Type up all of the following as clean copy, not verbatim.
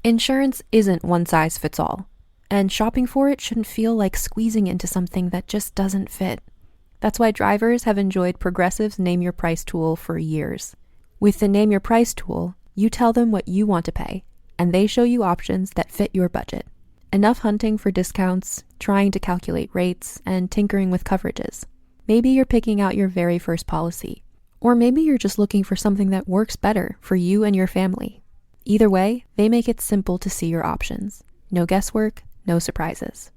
Insurance isn't one size fits all, and shopping for it shouldn't feel like squeezing into something that just doesn't fit. That's why drivers have enjoyed Progressive's Name Your Price tool for years. With the Name Your Price tool, you tell them what you want to pay, and they show you options that fit your budget. Enough hunting for discounts, trying to calculate rates, and tinkering with coverages. Maybe you're picking out your very first policy, or maybe you're just looking for something that works better for you and your family. Either way, they make it simple to see your options. No guesswork, no surprises.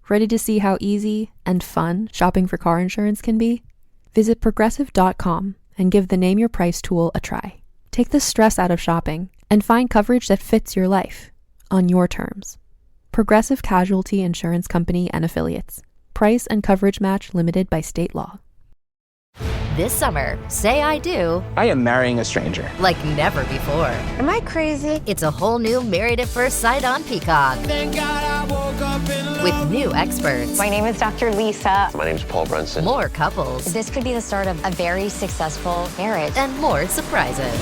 Ready to see how easy and fun shopping for car insurance can be? Visit Progressive.com and give the Name Your Price tool a try. Take the stress out of shopping and find coverage that fits your life, on your terms. Progressive Casualty Insurance Company and Affiliates. Price and coverage match limited by state law. This summer, say I do. I am marrying a stranger. Like never before. Am I crazy? It's a whole new Married at First Sight on Peacock. Thank God I woke up in love. With new experts. My name is Dr. Lisa. My name is Paul Brunson. More couples. This could be the start of a very successful marriage. And more surprises.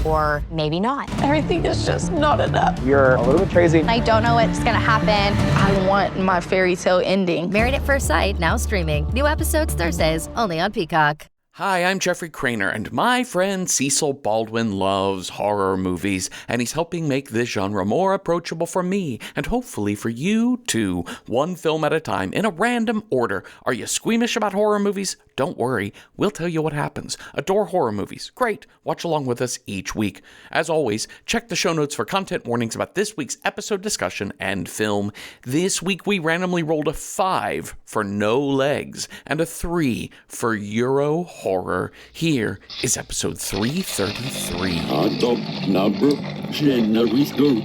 Or maybe not. Everything is just not enough. You're a little bit crazy. I don't know what's gonna happen. I want my fairy tale ending. Married at First Sight, now streaming. New episodes Thursdays, only on Peacock. Hi, I'm Jeffrey Craner, and my friend Cecil Baldwin loves horror movies, and he's helping make this genre more approachable for me, and hopefully for you too, one film at a time, in a random order. Are you squeamish about horror movies? Don't worry, we'll tell you what happens. Adore horror movies? Great, watch along with us each week. As always, check the show notes for content warnings about this week's episode discussion and film. This week we randomly rolled a 5 for No Legs, and a 3 for Euro Horror. Here is episode 333. Top number generation.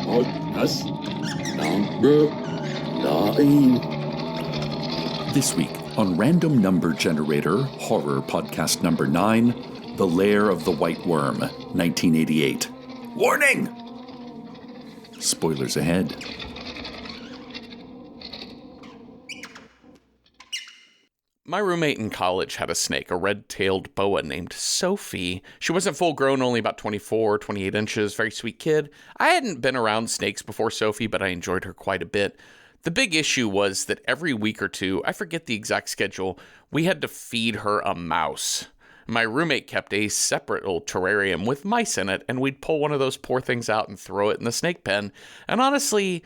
Podcast number 9. This week on Random Number Generator, horror podcast number 9, The Lair of the White Worm, 1988. Warning! Spoilers ahead. My roommate in college had a snake, a red-tailed boa named Sophie. She wasn't full-grown, only about 24, 28 inches, very sweet kid. I hadn't been around snakes before Sophie, but I enjoyed her quite a bit. The big issue was that every week or two, I forget the exact schedule, we had to feed her a mouse. My roommate kept a separate little terrarium with mice in it, and we'd pull one of those poor things out and throw it in the snake pen. And honestly,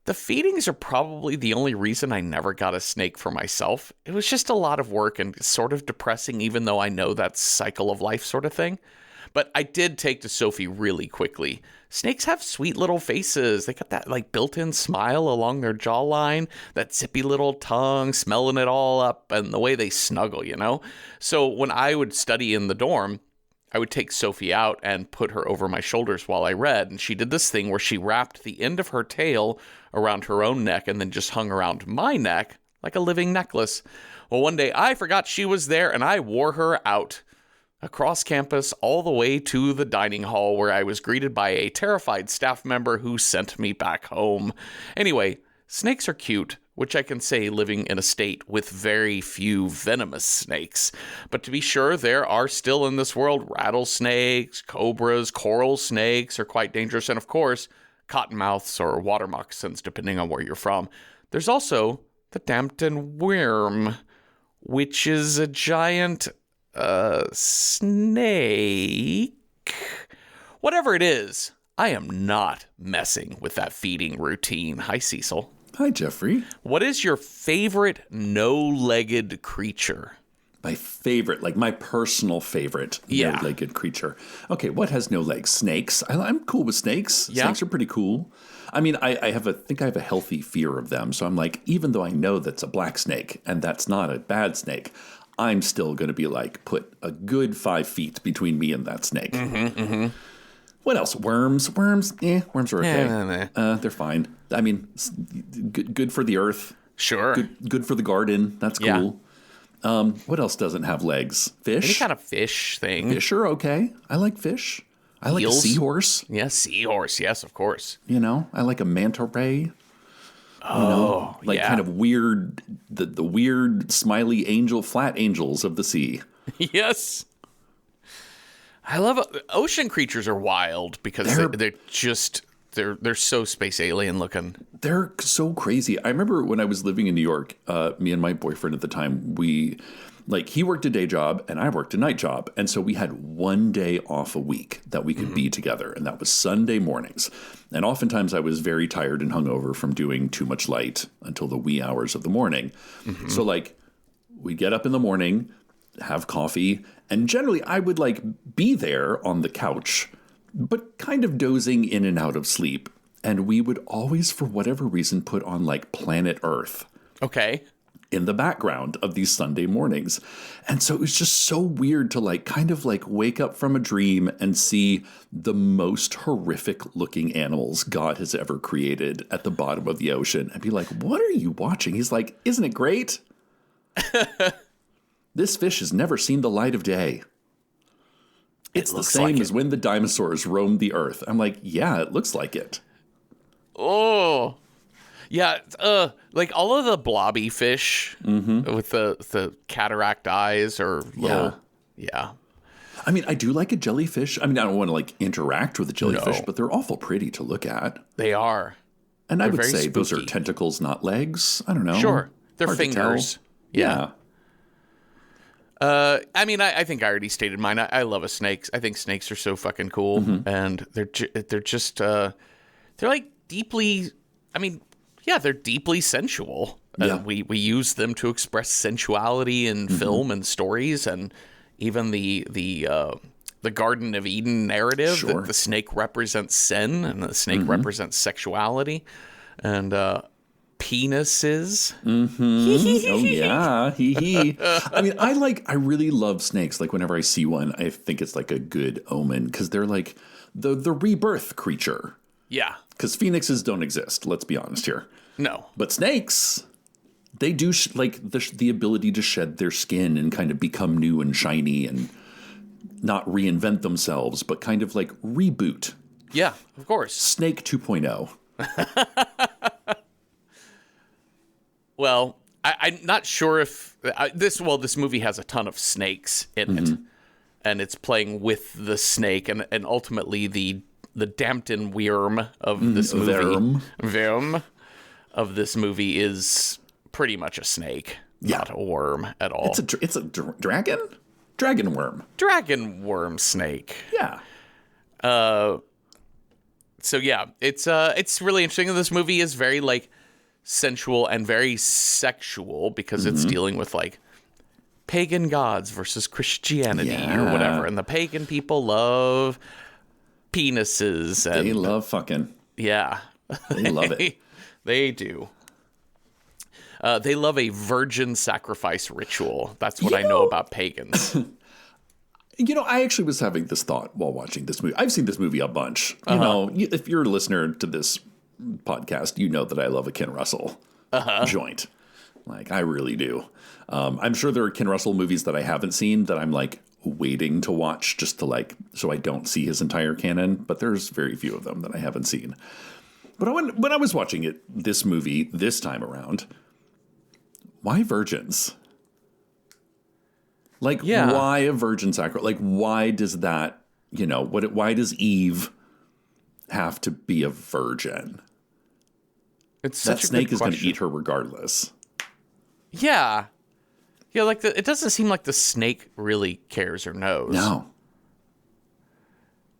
the feedings are probably the only reason I never got a snake for myself. It was just a lot of work and sort of depressing, even though I know that's cycle of life sort of thing. But I did take to Sophie really quickly. Snakes have sweet little faces. They got that like built-in smile along their jawline, that zippy little tongue, smelling it all up, and the way they snuggle, you know? So when I would study in the dorm, I would take Sophie out and put her over my shoulders while I read, and she did this thing where she wrapped the end of her tail around her own neck and then just hung around my neck like a living necklace. Well, one day I forgot she was there, and I wore her out across campus all the way to the dining hall, where I was greeted by a terrified staff member who sent me back home. Anyway, snakes are cute, which I can say living in a state with very few venomous snakes. But to be sure, there are still in this world rattlesnakes, cobras, coral snakes are quite dangerous, and of course, cottonmouths or water moccasins, depending on where you're from. There's also the Dampton worm, which is a giant snake. Whatever it is, I am not messing with that feeding routine. Hi, Cecil. Hi, Jeffrey. What is your favorite no-legged creature? My favorite, like my personal favorite no-legged creature. Okay, what has no legs? Snakes. I'm cool with snakes. Yeah. Snakes are pretty cool. I mean, I think I have a healthy fear of them. So I'm like, even though I know that's a black snake and that's not a bad snake, I'm still going to be like, put a good 5 feet between me and that snake. Mm-hmm, mm-hmm. What else? Worms? Worms are okay. They're fine. I mean, good for the earth. Sure. Good for the garden. That's cool. Yeah. What else doesn't have legs? Fish? Any kind of fish thing. Fish are okay. I like fish. I like Eels. a seahorse. Yeah, seahorse. Yes, of course. You know, I like a manta ray. Oh, kind of weird, the weird smiley angel, flat angels of the sea. Yes. I love ocean creatures are wild because they're so space alien looking. They're so crazy. I remember when I was living in New York, me and my boyfriend at the time, he worked a day job and I worked a night job. And so we had one day off a week that we could be together. And that was Sunday mornings. And oftentimes I was very tired and hungover from doing too much light until the wee hours of the morning. Mm-hmm. So we'd get up in the morning, have coffee, and generally I would be there on the couch, but kind of dozing in and out of sleep. And we would always, for whatever reason, put on Planet Earth. Okay. In the background of these Sunday mornings. And so it was just so weird to wake up from a dream and see the most horrific looking animals God has ever created at the bottom of the ocean and be like, what are you watching? He's like, isn't it great? This fish has never seen the light of day. It's the same as when the dinosaurs roamed the earth. I'm like, yeah, it looks like it. Oh, yeah. All of the blobby fish with the cataract eyes or little. Yeah. I mean, I do like a jellyfish. I mean, I don't want to interact with a jellyfish, but they're awful pretty to look at. They are. And I would say spooky. Those are tentacles, not legs. I don't know. Sure. They're fingers. Yeah. I mean, I think I already stated mine. I love snakes. I think snakes are so fucking cool, and they're just they're deeply. I mean, yeah, they're deeply sensual. Yeah. We use them to express sensuality in film and stories, and even the Garden of Eden narrative. Sure. That the snake represents sin, and the snake represents sexuality, and penises. Oh yeah, I mean, I really love snakes. Whenever I see one, I think it's a good omen because they're the rebirth creature. Yeah, because phoenixes don't exist. Let's be honest here. No, but snakes, they do the ability to shed their skin and kind of become new and shiny and not reinvent themselves, but kind of reboot. Yeah, of course. Snake 2.0. Well, I'm not sure if this movie has a ton of snakes in it, and it's playing with the snake, and ultimately the Dampton worm of this movie, Verm of this movie is pretty much a snake, not a worm at all. It's a dragon worm, dragon worm snake. Yeah. So yeah, it's really interesting. This movie is very sensual and very sexual because it's dealing with pagan gods versus Christianity or whatever, and the pagan people love penises and they love fucking. Yeah, they love it. They do. They love a virgin sacrifice ritual. That's what I know about pagans. I actually was having this thought while watching this movie. I've seen this movie a bunch. You know, if you're a listener to this podcast, you know that I love a Ken Russell joint. I really do. I'm sure there are Ken Russell movies that I haven't seen that I'm waiting to watch just to so I don't see his entire canon, but there's very few of them that I haven't seen. But when I was watching this movie this time around, why virgins? Why a virgin sacrifice? Why does that, why does Eve have to be a virgin? It's that such snake a good is going to question. eat her regardless. Yeah. Yeah, it doesn't seem like the snake really cares or knows. No.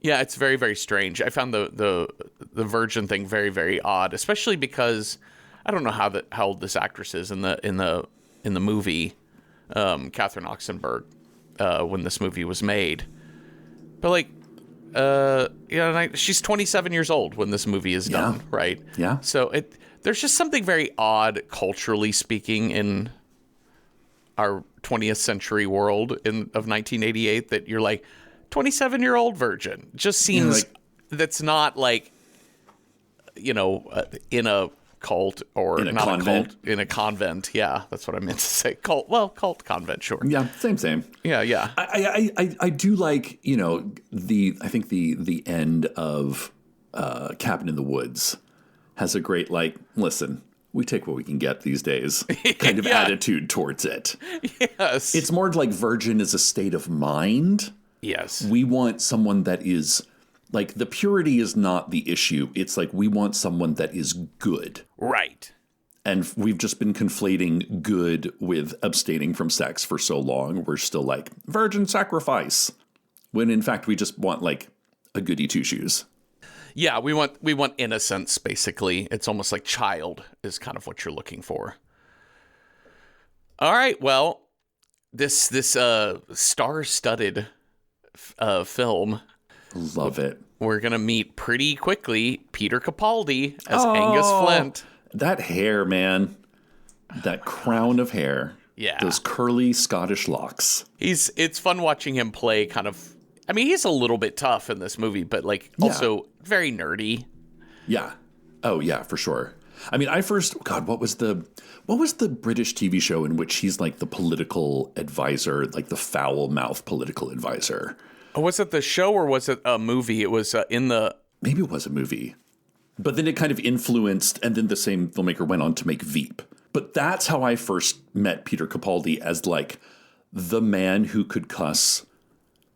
Yeah, it's very, very strange. I found the virgin thing very, very odd, especially because I don't know how old this actress is in the movie, Catherine Oxenberg, when this movie was made. But she's 27 years old when this movie is done, right? Yeah. So there's just something very odd, culturally speaking, in our 20th century world of 1988 that you're 27-year-old virgin. Just seems that's not in a cult or in a not convent. A cult, in a convent. Yeah, that's what I meant to say. Cult convent, sure. Yeah, same. Yeah. I do I think the end of Cabin in the Woods has a great listen, we take what we can get these days kind of attitude towards it. Yes. It's more virgin is a state of mind Yes. We want someone that is, like, the purity is not the issue. It's like, we want someone that is good. Right. And we've just been conflating good with abstaining from sex for so long. We're still like, virgin sacrifice. When in fact, we just want, like, a goody two-shoes. Yeah, we want innocence, basically. It's almost like child is kind of what you're looking for. All right, well, this star-studded film. Love it. We're going to meet pretty quickly Peter Capaldi as Angus Flint. That hair, man. That crown of hair. Yeah. Those curly Scottish locks. It's fun watching him play kind of... I mean, he's a little bit tough in this movie, but like also very nerdy. Yeah. Oh, yeah, for sure. I mean, what was the British TV show in which he's like the political advisor, like the foul-mouthed political advisor? Oh, was it the show or was it a movie? It was Maybe it was a movie. But then it kind of influenced, and then the same filmmaker went on to make Veep. But that's how I first met Peter Capaldi, as like the man who could cuss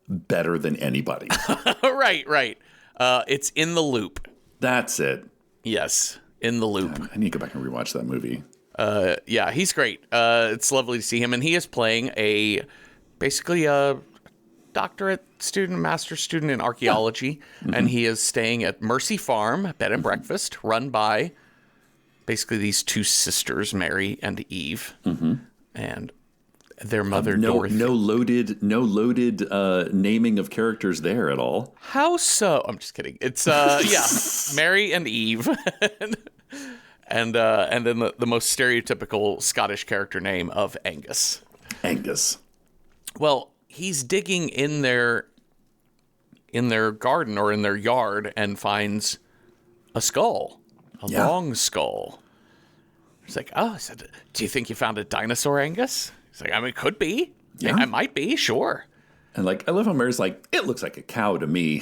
better than anybody. Right. It's In the Loop. That's it. Yes, In the Loop. God, I need to go back and rewatch that movie. Yeah, he's great. It's lovely to see him, and he is playing basically a doctorate student, master's student in archaeology, and he is staying at Mercy Farm Bed and Breakfast, run by basically these two sisters, Mary and Eve, and their mother Dorothy. No loaded naming of characters there at all. How so? I'm just kidding. It's Mary and Eve, and then the most stereotypical Scottish character name of Angus. Angus. Well, he's digging in their garden or in their yard and finds a skull, a long skull. He's like, I said, do you think you found a dinosaur, Angus? He's like, I mean, it could be. Yeah, it might be, sure. And like, I love how Mary's like, it looks like a cow to me.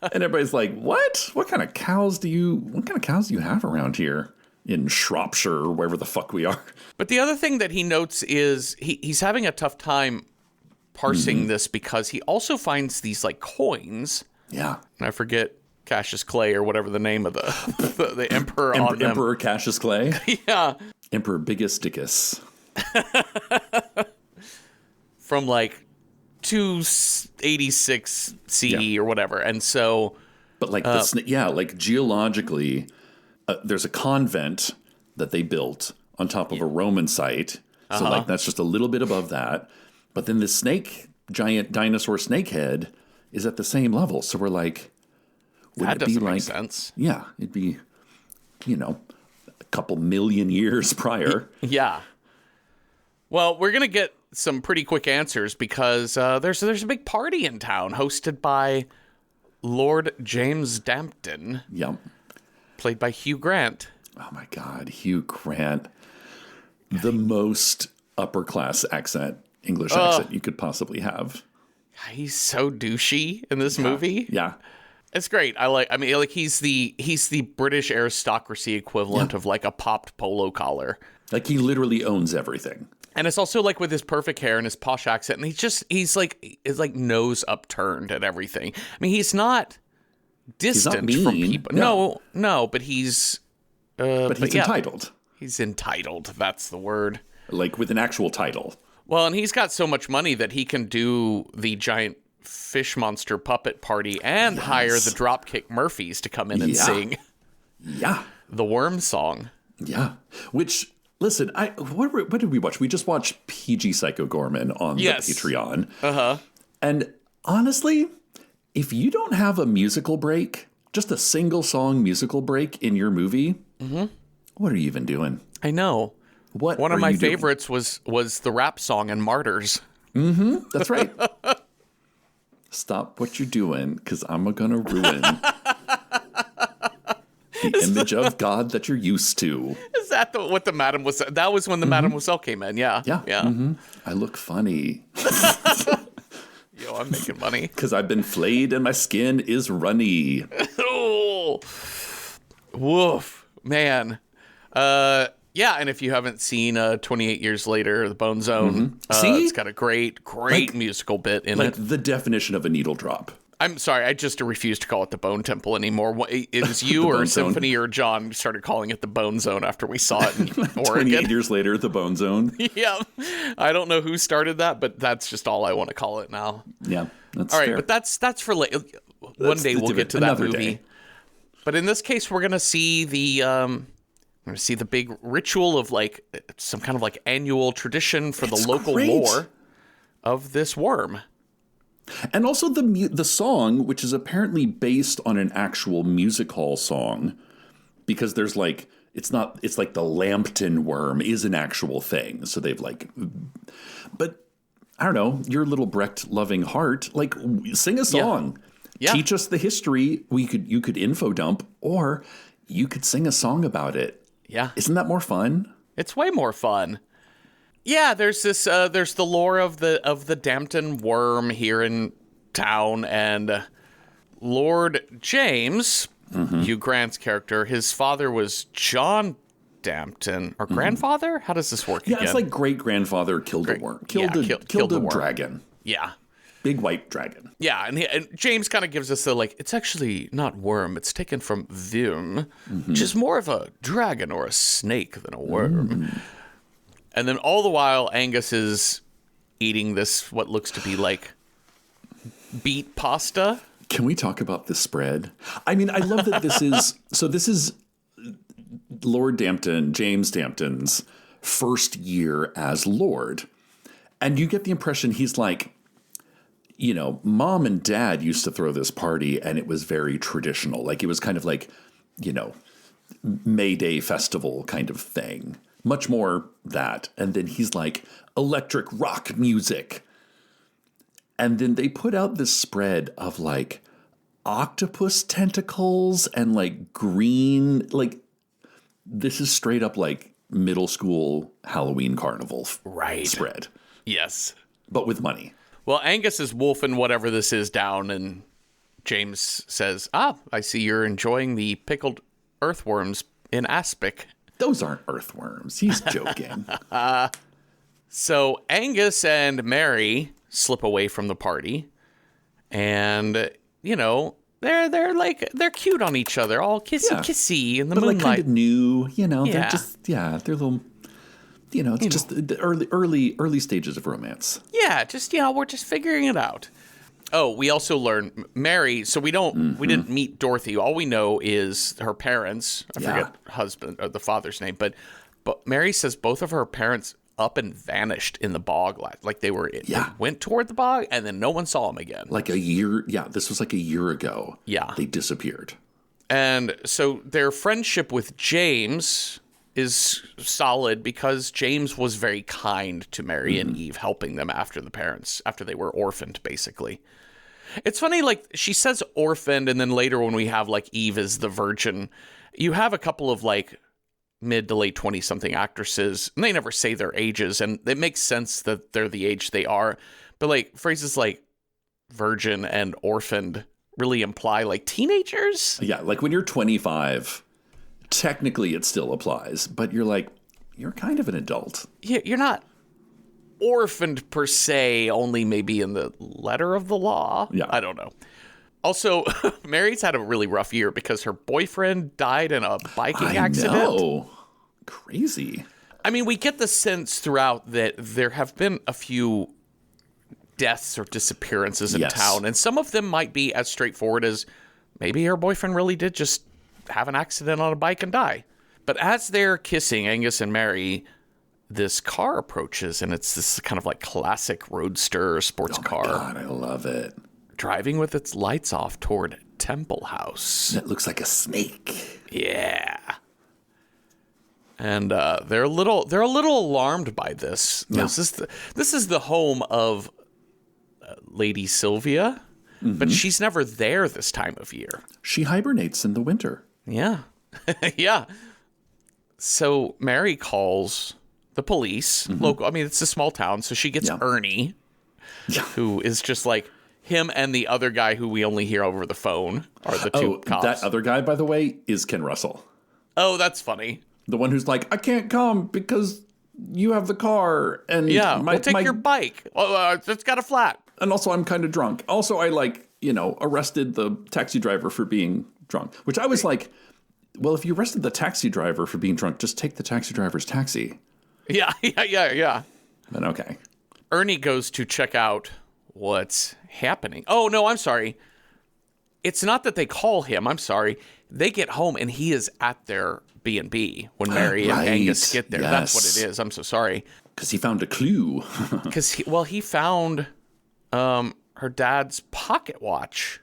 And everybody's like, what? What kind of cows do you have around here in Shropshire or wherever the fuck we are? But the other thing that he notes is he's having a tough time parsing this because he also finds these like coins. Yeah. And I forget Cassius Clay or whatever the name of the emperor on them. Emperor Cassius Clay? Yeah. Emperor Bigus Dickus. From like 286 CE or whatever. And so... But like, like geologically, there's a convent that they built on top of a Roman site. So like, that's just a little bit above that. But then the giant dinosaur snake head is at the same level. So we're like, that doesn't make sense. Yeah, it'd be, a couple million years prior. Yeah. Well, we're going to get some pretty quick answers because there's a big party in town hosted by Lord James Dampton. Yep. Played by Hugh Grant. Oh my God, Hugh Grant. The most upper class English accent you could possibly have. He's so douchey in this movie. Yeah. It's great. He's the British aristocracy equivalent of like a popped polo collar. Like he literally owns everything. And it's also like with his perfect hair and his posh accent, and he's like nose upturned at everything. I mean, he's not distant from people. No, but he's entitled. He's entitled. That's the word. Like with an actual title. Well, and he's got so much money that he can do the giant fish monster puppet party and hire the Dropkick Murphys to come in and sing. Yeah. The Worm song. Yeah. Which, listen, what did we watch? We just watched PG Psycho Gorman on the Patreon. Uh-huh. And honestly, if you don't have a musical break, just a single song musical break in your movie, what are you even doing? I know. One of my favorites was the rap song in Martyrs. Mm-hmm. That's right. Stop what you're doing, because I'm going to ruin the image of God that you're used to. Is that what the Madame was? That was when the Madame Waselle came in. Yeah. Yeah. Mm-hmm. I look funny. Yo, I'm making money. Because I've been flayed and my skin is runny. Oh, woof, man. Yeah, and if you haven't seen 28 Years Later, The Bone Zone, See? it's got a great musical bit in Like it. the definition of a needle drop. I'm sorry, I just refuse to call it the Bone Temple anymore. It was you or Bone Zone. Symphony or John started calling it the Bone Zone after we saw it in 28 Oregon. years later, the Bone Zone. Yeah, I don't know who started that, but that's just all I want to call it now. Yeah, that's All right, fair. but that's for later. One day we'll get to that another movie. day. But in this case, we're gonna see the big ritual of like some kind of like annual tradition for It's the local great. lore of this worm. And also the song, which is apparently based on an actual music hall song, because there's like it's like the Lambton worm is an actual thing. So they've like, but I don't know, your little Brecht loving heart, like sing a song, Yeah. teach us the history. You could info dump, or you could sing a song about it. Yeah, Isn't that more fun? it's way more fun. Yeah, there's this. There's the lore of the Dampton worm here in town, and Lord James, Hugh Grant's character, his father was John Dampton, or grandfather. How does this work? Yeah, again? it's like great grandfather killed a worm, killed killed a the worm. dragon, Yeah. big white dragon. Yeah, and James kind of gives us the, like, it's actually not worm. It's taken from Vim, which is more of a dragon or a snake than a worm. And then all the while, Angus is eating this, what looks to be like beet pasta. Can we talk about this spread? I mean, I love that this is Lord Dampton, James Dampton's first year as Lord. And you get the impression he's like, you know, Mom and Dad used to throw this party and it was very traditional. Like it was kind of like, you know, May Day festival kind of thing. Much more that. And then he's like, electric rock music. And then they put out this spread of like octopus tentacles and like green, like this is straight up like middle school Halloween carnival spread. Yes. But with money. Well, Angus is wolfing whatever this is down, and James says, I see you're enjoying the pickled earthworms in aspic. Those aren't earthworms. He's joking. So Angus and Mary slip away from the party, and, you know, they're cute on each other, all kissy in the but moonlight. like kind of new, you know, Yeah. they're just, they're little, you know, it's just the early stages of romance. Yeah, just, you know, we're just figuring it out. Oh, we also learn Mary, so we didn't meet Dorothy. All we know is her parents. I forget husband or the father's name, but Mary says both of her parents up and vanished in the bog. Like they went toward the bog and then no one saw them again. Like a year, this was like a year ago. Yeah. They disappeared. And so their friendship with James is solid because James was very kind to Mary and Eve, helping them after they were orphaned, basically. It's funny, like, she says orphaned, and then later when we have, like, Eve as the virgin, you have a couple of, like, mid to late 20-something actresses, and they never say their ages, and it makes sense that they're the age they are. But, like, phrases like virgin and orphaned really imply, like, teenagers? Yeah, like when you're 25, technically it still applies, but you're like, you're kind of an adult. Yeah, you're not orphaned per se, only maybe in the letter of the law. Yeah. I don't know. Also, Mary's had a really rough year because her boyfriend died in a biking accident. I know. Crazy. I mean, we get the sense throughout that there have been a few deaths or disappearances in town, and some of them might be as straightforward as maybe her boyfriend really did just have an accident on a bike and die. But as they're kissing, Angus and Mary, this car approaches, and it's this kind of like classic roadster sports car. Oh my God, I love it. Driving with its lights off toward Temple House. It looks like a snake. Yeah. And they're a little alarmed by this. Yeah. This is the home of Lady Sylvia, but she's never there this time of year. She hibernates in the winter. Yeah. Yeah. So Mary calls the police. Local. I mean, it's a small town, so she gets Ernie, who is just like him and the other guy who we only hear over the phone are the two cops. That other guy, by the way, is Ken Russell. Oh, that's funny. The one who's like, I can't come because you have the car. And we'll take your bike. It's got a flat. And also, I'm kind of drunk. Also, I arrested the taxi driver for being drunk, which I was like, well, if you arrested the taxi driver for being drunk, just take the taxi driver's taxi. Yeah. But okay. Ernie goes to check out what's happening. Oh, no, I'm sorry. It's not that they call him. I'm sorry. They get home and he is at their B&B when Mary and Angus get there. Yes. That's what it is. I'm so sorry. Because he found a clue. Because he found her dad's pocket watch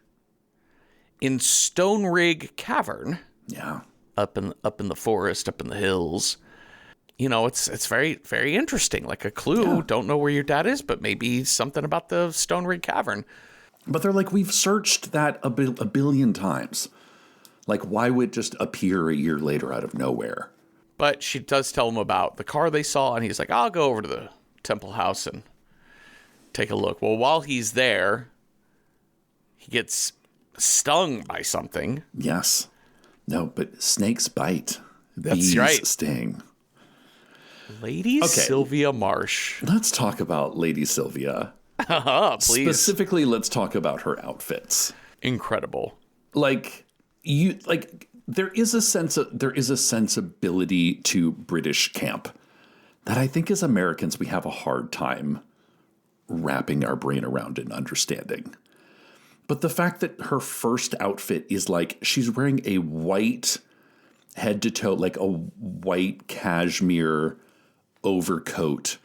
in Stone Rig Cavern. Yeah. Up in the forest, up in the hills. It's very, very interesting. Like a clue. Yeah. Don't know where your dad is, but maybe something about the Stone Rig Cavern. But they're like, we've searched that a billion times. Like, why would it just appear a year later out of nowhere? But she does tell him about the car they saw, and he's like, I'll go over to the Temple House and take a look. Well, while he's there, he gets stung by something. Yes. No, but snakes bite. That's Bees right. Sting. Lady Sylvia Marsh. Let's talk about Lady Sylvia. Please. Specifically, let's talk about her outfits. Incredible. There is a sensibility to British camp that I think as Americans we have a hard time wrapping our brain around and understanding. But the fact that her first outfit is like she's wearing a white head to toe, like a white cashmere overcoat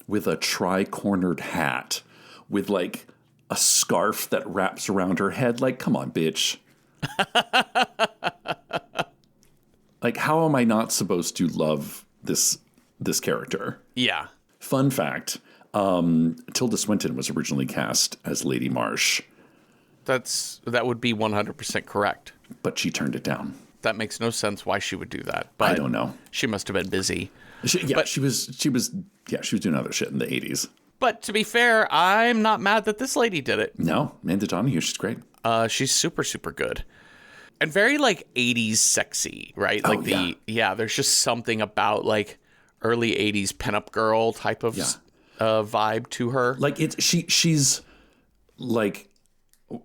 with a tri-cornered hat with like a scarf that wraps around her head. Like, come on, bitch. Like, how am I not supposed to love this character? Yeah. Fun fact, Tilda Swinton was originally cast as Lady Marsh. That would be 100% correct. But she turned it down. That makes no sense why she would do that. But I don't know. She must have been busy. She was doing other shit in the 80s. But to be fair, I'm not mad that this lady did it. No, Amanda Donahue, she's great. She's super, super good. And very, 80s sexy, right? There's just something about, early 80s pinup girl type of vibe to her. She's not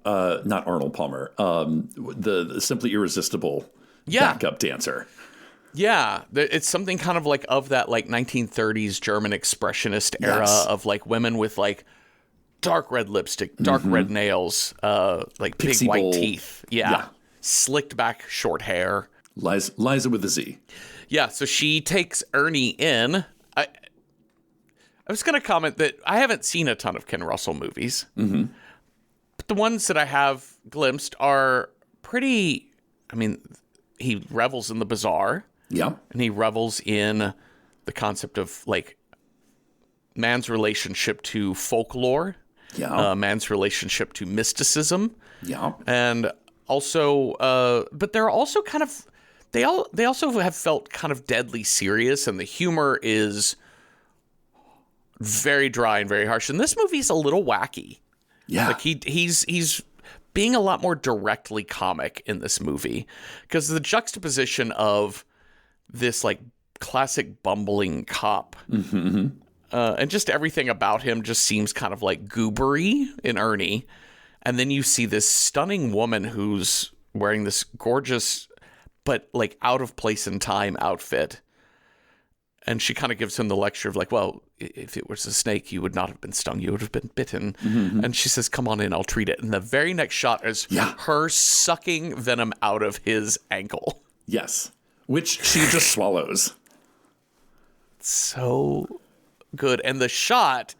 Arnold Palmer, the Simply Irresistible backup dancer. Yeah, it's something kind of of that 1930s German expressionist era of women with dark red lipstick, dark red nails, Pixie big white bowl. teeth. Yeah. Slicked back short hair. Liza with a Z. Yeah, so she takes Ernie in. I was going to comment that I haven't seen a ton of Ken Russell movies. Mm-hmm. But the ones that I have glimpsed are pretty, he revels in the bizarre. Yeah. And he revels in the concept of man's relationship to folklore. Yeah. Man's relationship to mysticism. Yeah. And also, but they're also kind of, they also have felt kind of deadly serious, and the humor is very dry and very harsh. And this movie's a little wacky. Yeah. He's being a lot more directly comic in this movie, because the juxtaposition of this classic bumbling cop and just everything about him just seems kind of goobery in Ernie. And then you see this stunning woman who's wearing this gorgeous but out of place in time outfit. And she kind of gives him the lecture of well, if it was a snake, you would not have been stung. You would have been bitten. Mm-hmm. And she says, come on in, I'll treat it. And the very next shot is her sucking venom out of his ankle. Yes. Which she just swallows. So good. And the shot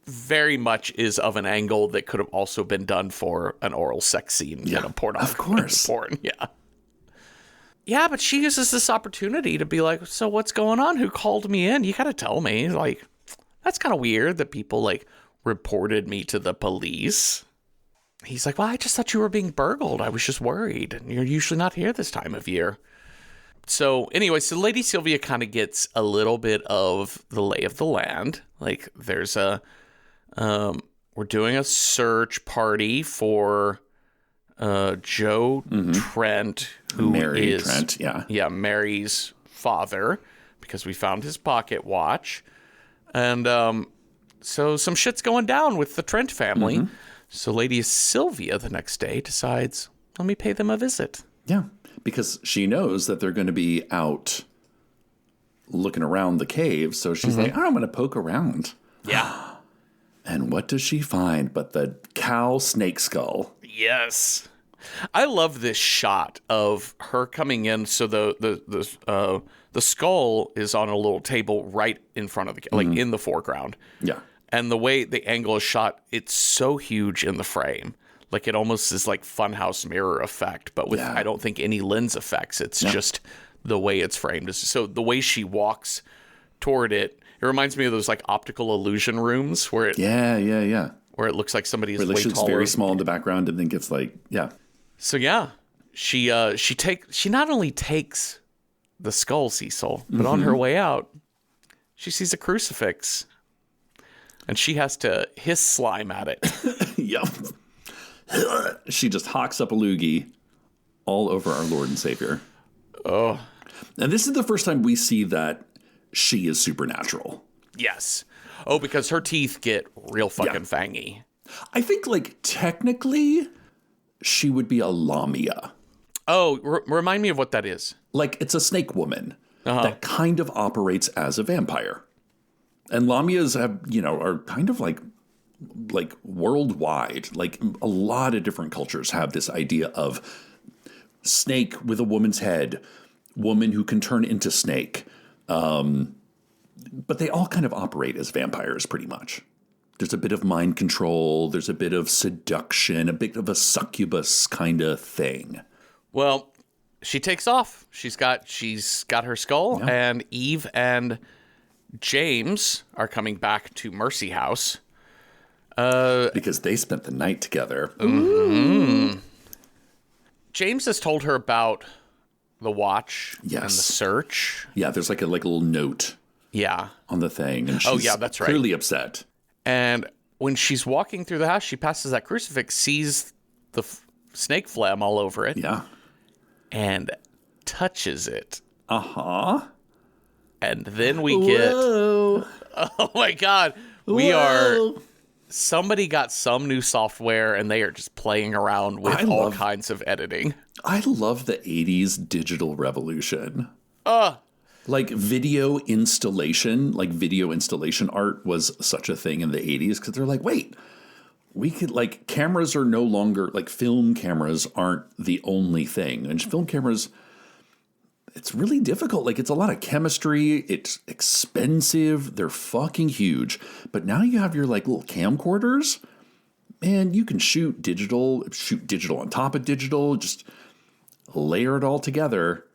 very much is of an angle that could have also been done for an oral sex scene in a porn. Of course. Porn, yeah. Yeah, but she uses this opportunity to be so what's going on? Who called me in? You got to tell me. That's kind of weird that people reported me to the police. He's well, I just thought you were being burgled. I was just worried. You're usually not here this time of year. So anyway, so Lady Sylvia kind of gets a little bit of the lay of the land. There's we're doing a search party for Joe Trent, who Mary is Trent, Mary's father because we found his pocket watch. And so some shit's going down with the Trent family. So Lady Sylvia the next day decides, let me pay them a visit. Yeah, because she knows that they're going to be out looking around the cave. So she's like, I'm going to poke around. Yeah. And what does she find but the cow snake skull? Yes. I love this shot of her coming in. So the skull is on a little table right in front of the, like in the foreground. Yeah. And the way the angle is shot, it's so huge in the frame. Like it almost is like funhouse mirror effect, but with, I don't think any lens effects. It's just the way it's framed. So the way she walks toward it, it reminds me of those like optical illusion rooms where it, where it looks like somebody is way looks taller. very small in the background and then gets like, So yeah, she not only takes the skull, Cecil, but on her way out, she sees a crucifix, and she has to hiss slime at it. Yep. She just hawks up a loogie all over our Lord and Savior. Oh. And this is the first time we see that she is supernatural. Yes. Oh, because her teeth get real fucking fangy. I think, like, technically, she would be a Lamia. Oh, remind me of what that is. Like, it's a snake woman that kind of operates as a vampire. And Lamias have, are kind of like worldwide. Like, a lot of different cultures have this idea of snake with a woman's head, woman who can turn into snake. But they all kind of operate as vampires pretty much. There's a bit of mind control. There's a bit of seduction, a bit of a succubus kind of thing. Well, she takes off. She's got her skull, and Eve and James are coming back to Mercy House. Because they spent the night together. James has told her about the watch and the search. Yeah, there's like a little note. On the thing. And she's that's right. Clearly upset. And when she's walking through the house, she passes that crucifix, sees the snake phlegm all over it. Yeah. And touches it. And then we get... Oh my God. We are... Somebody got some new software and they are just playing around with all kinds of editing. I love the 80s digital revolution. Like video installation art was such a thing in the 80s because they're like, wait, we could, like, cameras are no longer, like, film cameras aren't the only thing. And film cameras, it's really difficult. Like, it's a lot of chemistry. It's expensive. They're fucking huge. But now you have your, like, little camcorders, and you can shoot digital on top of digital, just layer it all together.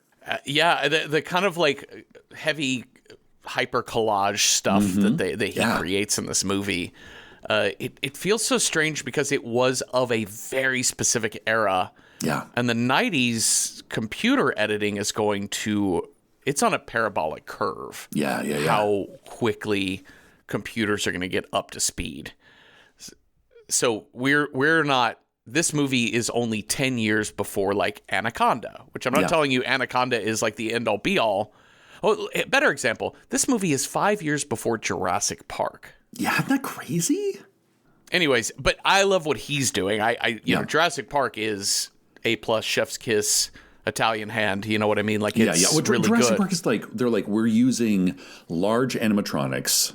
The kind of like heavy hyper collage stuff that he creates in this movie. It feels so strange because it was of a very specific era. Yeah. And the 90s computer editing is it's on a parabolic curve. Yeah. How quickly computers are going to get up to speed. So we're not... This movie is only 10 years before, like, Anaconda, which I'm not telling you Anaconda is, like, the end-all, be-all. Oh, better example, this movie is 5 years before Jurassic Park. Yeah, isn't that crazy? Anyways, but I love what he's doing. You know, Jurassic Park is A+, chef's kiss, Italian hand, you know what I mean? Like, it's Well, really Jurassic good. Park is like, they're like, we're using large animatronics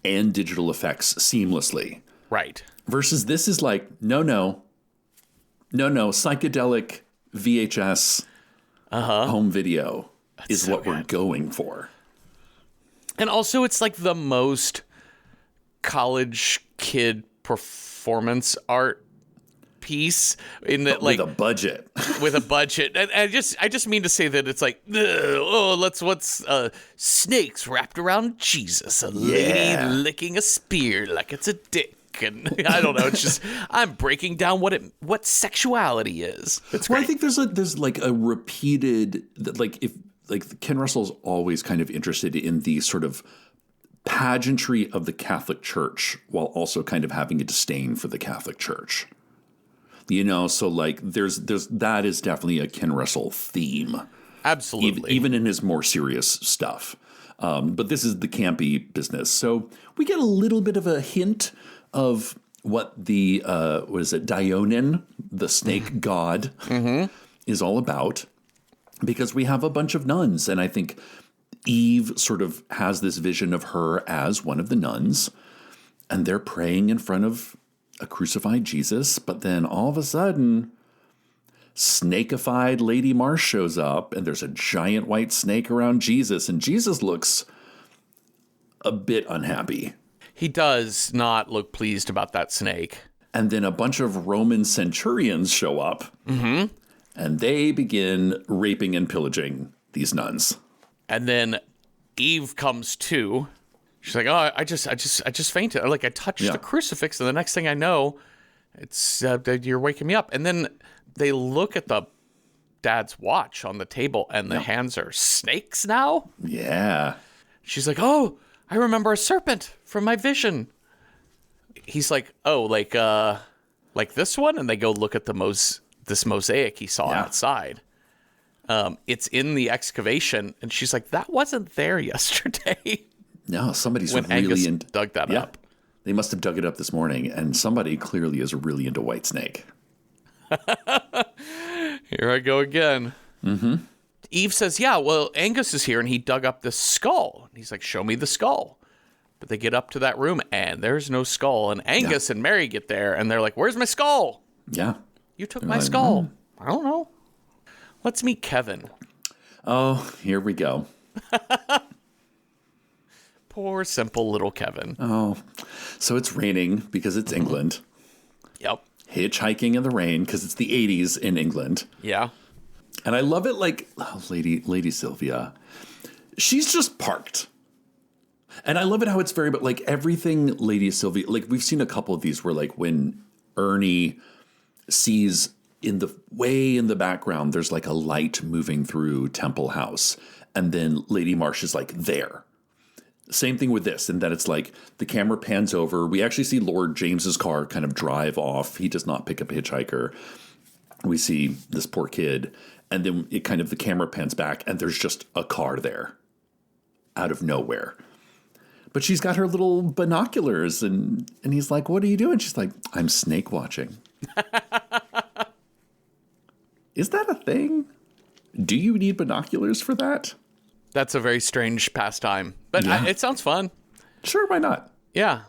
and digital effects seamlessly. Right. Versus this is like, no, psychedelic VHS home video is so what we're going for. And also, it's like the most college kid performance art piece in that, like, with a budget. With a budget. And I just mean to say that it's like, what's snakes wrapped around Jesus, a lady licking a spear like it's a dick. And I don't know. It's just I'm breaking down what sexuality is. It's great. Well, I think there's like a repeated, like, if like Ken Russell's always kind of interested in the sort of pageantry of the Catholic Church while also kind of having a disdain for the Catholic Church. You know, so like there's that is definitely a Ken Russell theme. Absolutely. Even in his more serious stuff. But this is the campy business. So we get a little bit of a hint of what the, Dionin, the snake god, is all about. Because we have a bunch of nuns, and I think Eve sort of has this vision of her as one of the nuns, and they're praying in front of a crucified Jesus, but then all of a sudden, snakeified Lady Marsh shows up, and there's a giant white snake around Jesus, and Jesus looks a bit unhappy. He does not look pleased about that snake. And then a bunch of Roman centurions show up, and they begin raping and pillaging these nuns. And then Eve comes to. She's like, "Oh, I just fainted. Like I touched the crucifix, and the next thing I know, it's you're waking me up." And then they look at the dad's watch on the table, and the hands are snakes now. Yeah. She's like, "Oh, I remember a serpent from my vision." He's like, "Oh, like this one?" And they go look at this mosaic he saw outside. It's in the excavation, and she's like, "That wasn't there yesterday." No, somebody's when really Angus dug that up. They must have dug it up this morning, and somebody clearly is really into white snake. Here I go again. Eve says, "Yeah, well, Angus is here, and he dug up this skull." And he's like, "Show me the skull." But they get up to that room, and there's no skull. And Angus and Mary get there, and they're like, "Where's my skull?" Yeah. "You took my skull." "I don't know." Let's meet Kevin. Oh, here we go. Poor, simple little Kevin. Oh, so it's raining because it's England. Yep. Hitchhiking in the rain because it's the 80s in England. Yeah. And I love it like, Lady Sylvia, she's just parked. And I love it how it's very, but like everything Lady Sylvia, like we've seen a couple of these where like when Ernie sees in the background, there's like a light moving through Temple House. And then Lady Marsh is like there. Same thing with this, in that it's like the camera pans over. We actually see Lord James's car kind of drive off. He does not pick up a hitchhiker. We see this poor kid, and then it kind of the camera pans back, and there's just a car there out of nowhere. But she's got her little binoculars, and he's like, "What are you doing?" She's like, "I'm snake watching." Is that a thing? Do you need binoculars for that? That's a very strange pastime, but it sounds fun. Sure, why not? Yeah.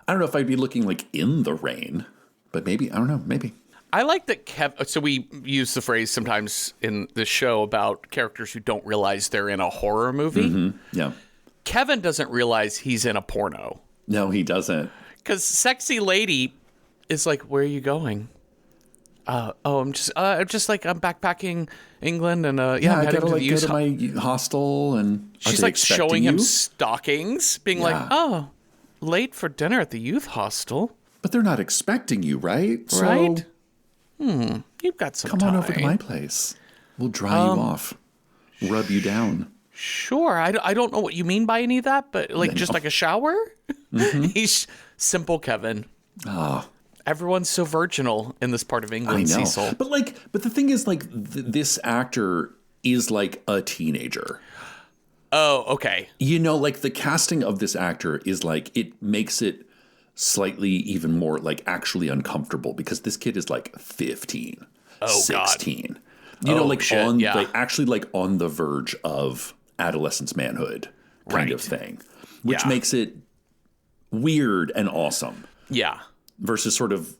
I don't know if I'd be looking like in the rain, but maybe, I don't know, maybe. I like that so we use the phrase sometimes in this show about characters who don't realize they're in a horror movie. Yeah. Kevin doesn't realize he's in a porno. No, he doesn't. Because sexy lady is like, "Where are you going?" I'm just I'm backpacking England, and I'm heading to the youth go to my hostel, and she's like showing him stockings, being like, "Oh, late for dinner at the youth hostel." But they're not expecting you, right? Right? You've got some time. Come on over to my place. We'll dry you off, rub you down. Sure. I don't know what you mean by any of that, but like just like a shower. He's simple Kevin. Everyone's so virginal in this part of England, I know. Cecil. But the thing is, like, this actor is like a teenager. Oh, okay. You know, like the casting of this actor is like, it makes it slightly even more like actually uncomfortable because this kid is like 15, 16. God. You know, like like actually like on the verge of adolescence manhood kind of thing, which makes it weird and awesome. Yeah. Versus sort of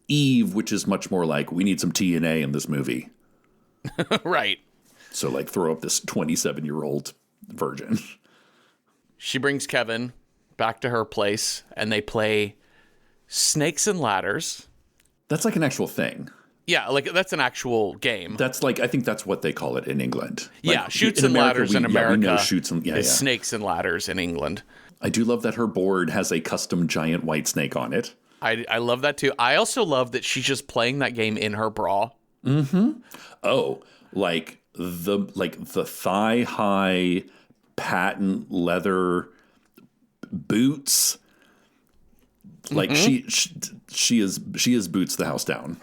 Eve, which is much more like, we need some TNA in this movie. Right. So, like, throw up this 27-year-old virgin. She brings Kevin back to her place, and they play Snakes and Ladders. That's like an actual thing. Yeah, like that's an actual game. That's like, I think that's what they call it in England. Like, Shoots and Ladders in America. We know shoots and Snakes and Ladders in England. I do love that her board has a custom giant white snake on it. I love that too. I also love that she's just playing that game in her bra. Oh, like the thigh high patent leather boots. Like she is Boots the house down.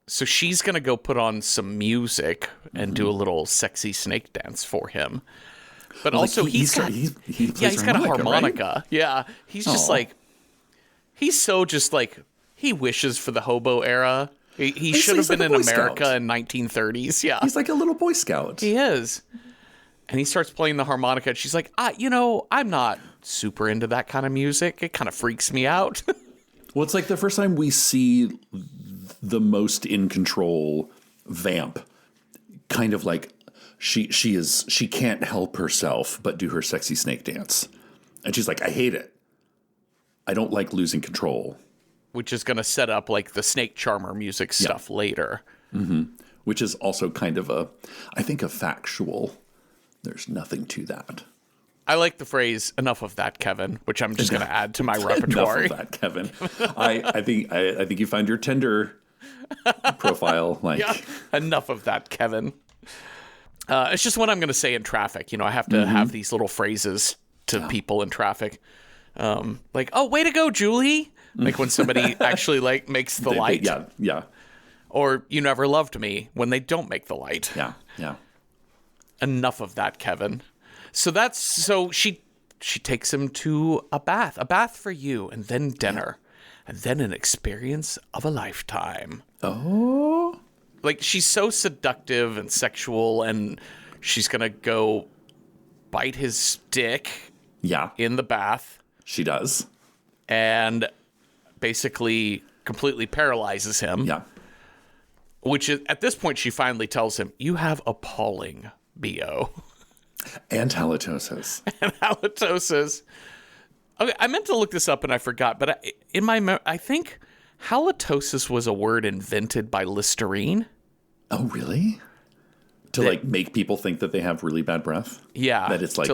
So she's going to go put on some music and do a little sexy snake dance for him. But Well, also, like, he's got a harmonica. Right? Yeah. He's just like, he's so just like, he wishes for the hobo era. He should have been in America in 1930s. Yeah. He's like a little Boy Scout. He is. And he starts playing the harmonica. And she's like, I'm not super into that kind of music. It kind of freaks me out. Well, it's like the first time we see the most in control vamp, kind of like she can't help herself but do her sexy snake dance. And she's like, I hate it. I don't like losing control. Which is going to set up like the snake charmer music stuff later. Mm-hmm. Which is also kind of a factual. There's nothing to that. I like the phrase "enough of that, Kevin," which I'm just going to add to my repertoire. Enough of that, Kevin. I think you find your Tinder profile like enough of that, Kevin. It's just what I'm going to say in traffic. I have to have these little phrases to people in traffic, like "Oh, way to go, Julie!" Like when somebody actually like makes the light. Yeah. Or "You never loved me" when they don't make the light. Yeah. Enough of that, Kevin. So she takes him to a bath for you, and then dinner, and then an experience of a lifetime. Oh, like she's so seductive and sexual, and she's gonna go bite his dick. Yeah, in the bath. She does, and basically completely paralyzes him. Yeah, which is at this point she finally tells him, "You have appalling BO." And halitosis. Okay, I meant to look this up and I forgot, but I think halitosis was a word invented by Listerine. Oh, really? To make people think that they have really bad breath? Yeah. That it's like...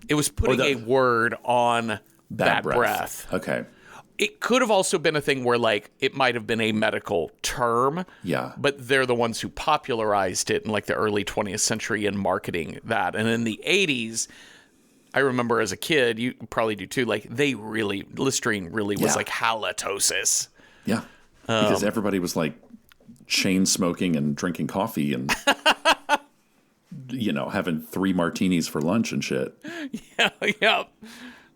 it was putting a word on bad breath. Okay. It could have also been a thing where, it might have been a medical term. Yeah. But they're the ones who popularized it in, the early 20th century in marketing that. And in the 80s, I remember as a kid, you probably do too, Listerine really was halitosis. Yeah. Because everybody was, chain smoking and drinking coffee and, having 3 martinis for lunch and shit. Yeah.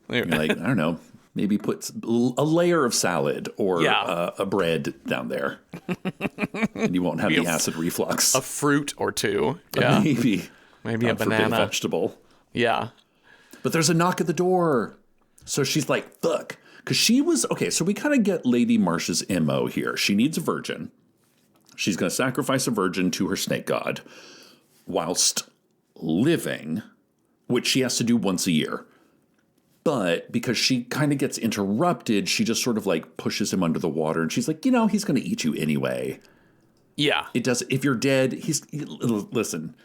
You're like, I don't know. Maybe put a layer of salad or a bread down there. And you won't have the acid reflux. A fruit or two. Yeah. Maybe a banana. Vegetable. Yeah. But there's a knock at the door. So she's like, fuck. Because she was, okay, so we kind of get Lady Marsh's MO here. She needs a virgin. She's going to sacrifice a virgin to her snake god whilst living, which she has to do once a year. But because she kind of gets interrupted, she just sort of pushes him under the water. And she's like, he's going to eat you anyway. Yeah. It does. If you're dead, listen,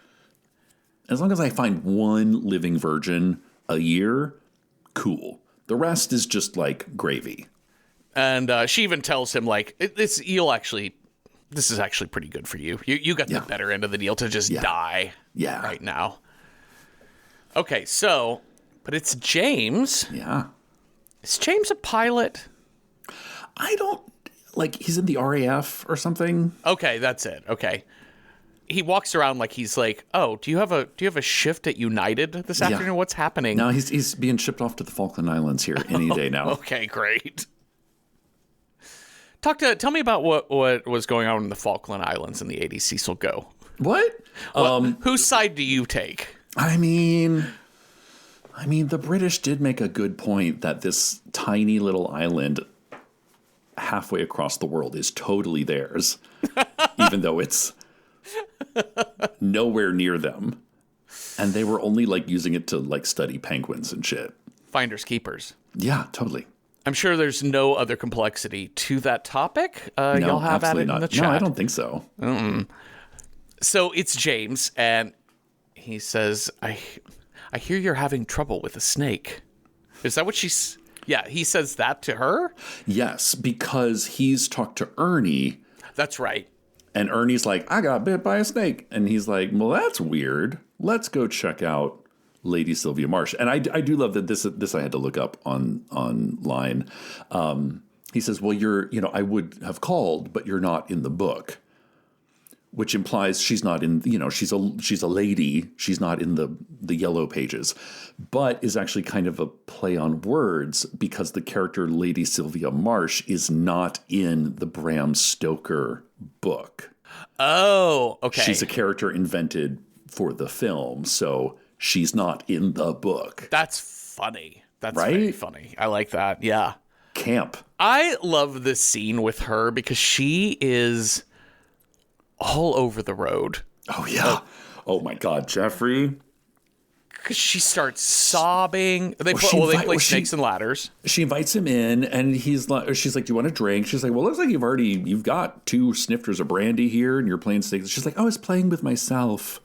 as long as I find one living virgin a year, cool. The rest is just gravy. And she even tells him this is actually pretty good for you. You got the better end of the deal to just die right now. Okay, so... But it's James. Yeah. Is James a pilot? I don't... he's in the RAF or something? Okay, that's it. Okay. He walks around he's oh, do you have a shift at United this afternoon? What's happening? No, he's being shipped off to the Falkland Islands here any day now. Okay, great. Tell me about what was going on in the Falkland Islands in the 80s, Cecil. Go. What? Whose side do you take? I mean, the British did make a good point that this tiny little island halfway across the world is totally theirs, even though it's nowhere near them. And they were only using it to study penguins and shit. Finders keepers. Yeah, totally. I'm sure there's no other complexity to that topic. No, you'll have at it not. in the chat. No, I don't think so. Mm-mm. So it's James, and he says, I hear you're having trouble with a snake. Is that what she's... Yeah, he says that to her? Yes, because he's talked to Ernie. That's right. And Ernie's like, I got bit by a snake. And he's like, well, that's weird. Let's go check out Lady Sylvia Marsh. And I do love that this I had to look up online. he says, well, I would have called, but you're not in the book. Which implies she's not in, she's a lady. She's not in the yellow pages, but is actually kind of a play on words because the character Lady Sylvia Marsh is not in the Bram Stoker book. Oh, okay. She's a character invented for the film, so she's not in the book. That's funny. That's right? very funny. I like that. Yeah. Camp. I love this scene with her because she is all over the road. Oh, yeah. Oh, my God, Jeffrey. Because she starts sobbing. They play Snakes and Ladders. She invites him in, and she's like, do you want a drink? She's like, well, looks like you've got 2 snifters of brandy here, and you're playing Snakes. She's like, I was playing with myself.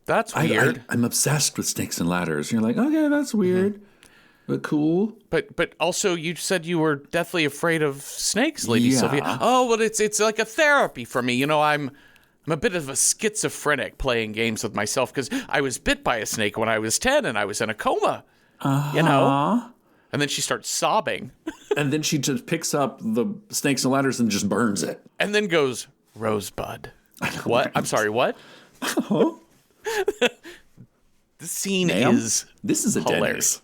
That's weird. I'm obsessed with Snakes and Ladders. And you're like, okay, that's weird, but cool. But also, you said you were deathly afraid of snakes, Lady Sylvia. Oh, well, it's like a therapy for me. I'm a bit of a schizophrenic playing games with myself because I was bit by a snake when I was 10 and I was in a coma. And then she starts sobbing. And then she just picks up the Snakes and Ladders and just burns it. And then goes, Rosebud. What? I'm sorry, what? The scene is This is a hilarious.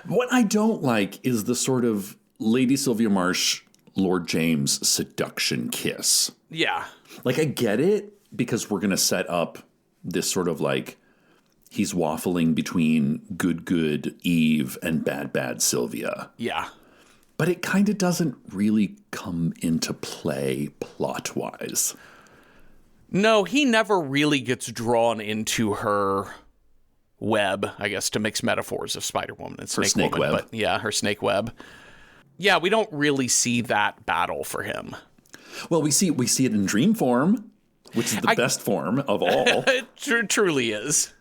What I don't like is the sort of Lady Sylvia Marsh, Lord James seduction kiss. Yeah. Like, I get it because we're going to set up this sort of like he's waffling between good Eve and bad Sylvia. Yeah. But it kind of doesn't really come into play plot-wise. No, he never really gets drawn into her web, I guess, to mix metaphors of Spider-Woman and Snake Woman. Web. But yeah, her snake web. Yeah, we don't really see that battle for him. Well, we see it in dream form, which is the best form of all. It truly is.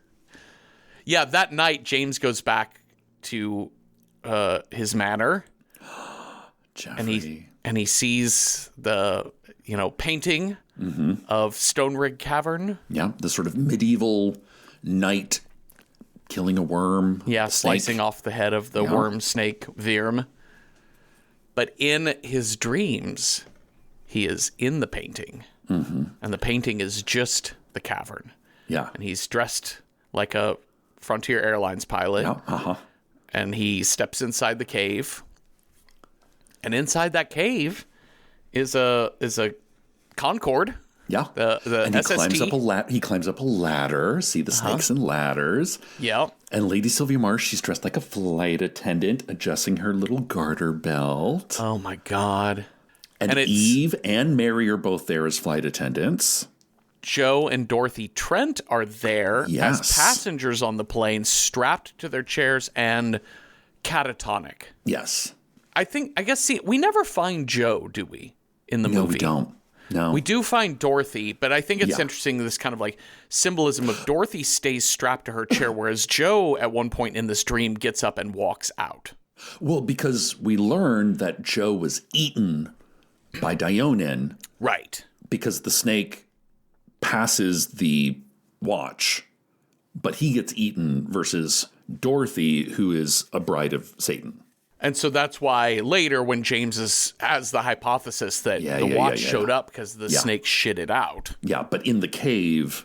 Yeah, that night, James goes back to his manor. Jeffrey. And he sees the, painting of Stonerig Cavern. Yeah, the sort of medieval knight killing a worm. Yeah, slicing off the head of the worm snake Virm. But in his dreams, he is in the painting. Mm-hmm. And the painting is just the cavern. Yeah. And he's dressed like a Frontier Airlines pilot. Yeah. Uh-huh. And he steps inside the cave. And inside that cave is a Concorde. Yeah. And he climbs up a ladder. See the Snakes and Ladders. Yeah. And Lady Sylvia Marsh, she's dressed like a flight attendant, adjusting her little garter belt. Oh, my God. And Eve and Mary are both there as flight attendants. Joe and Dorothy Trent are there as passengers on the plane, strapped to their chairs and catatonic. Yes. We never find Joe, do we, in the movie? No, we don't. No. We do find Dorothy, but I think it's interesting, this kind of like symbolism of Dorothy stays strapped to her chair, whereas Joe, at one point in this dream, gets up and walks out. Well, because we learned that Joe was eaten by Dionin. Right. Because the snake passes the watch, but he gets eaten versus Dorothy, who is a bride of Satan. And so that's why later when James has the hypothesis that the watch showed up because the snake shit it out. Yeah, but in the cave,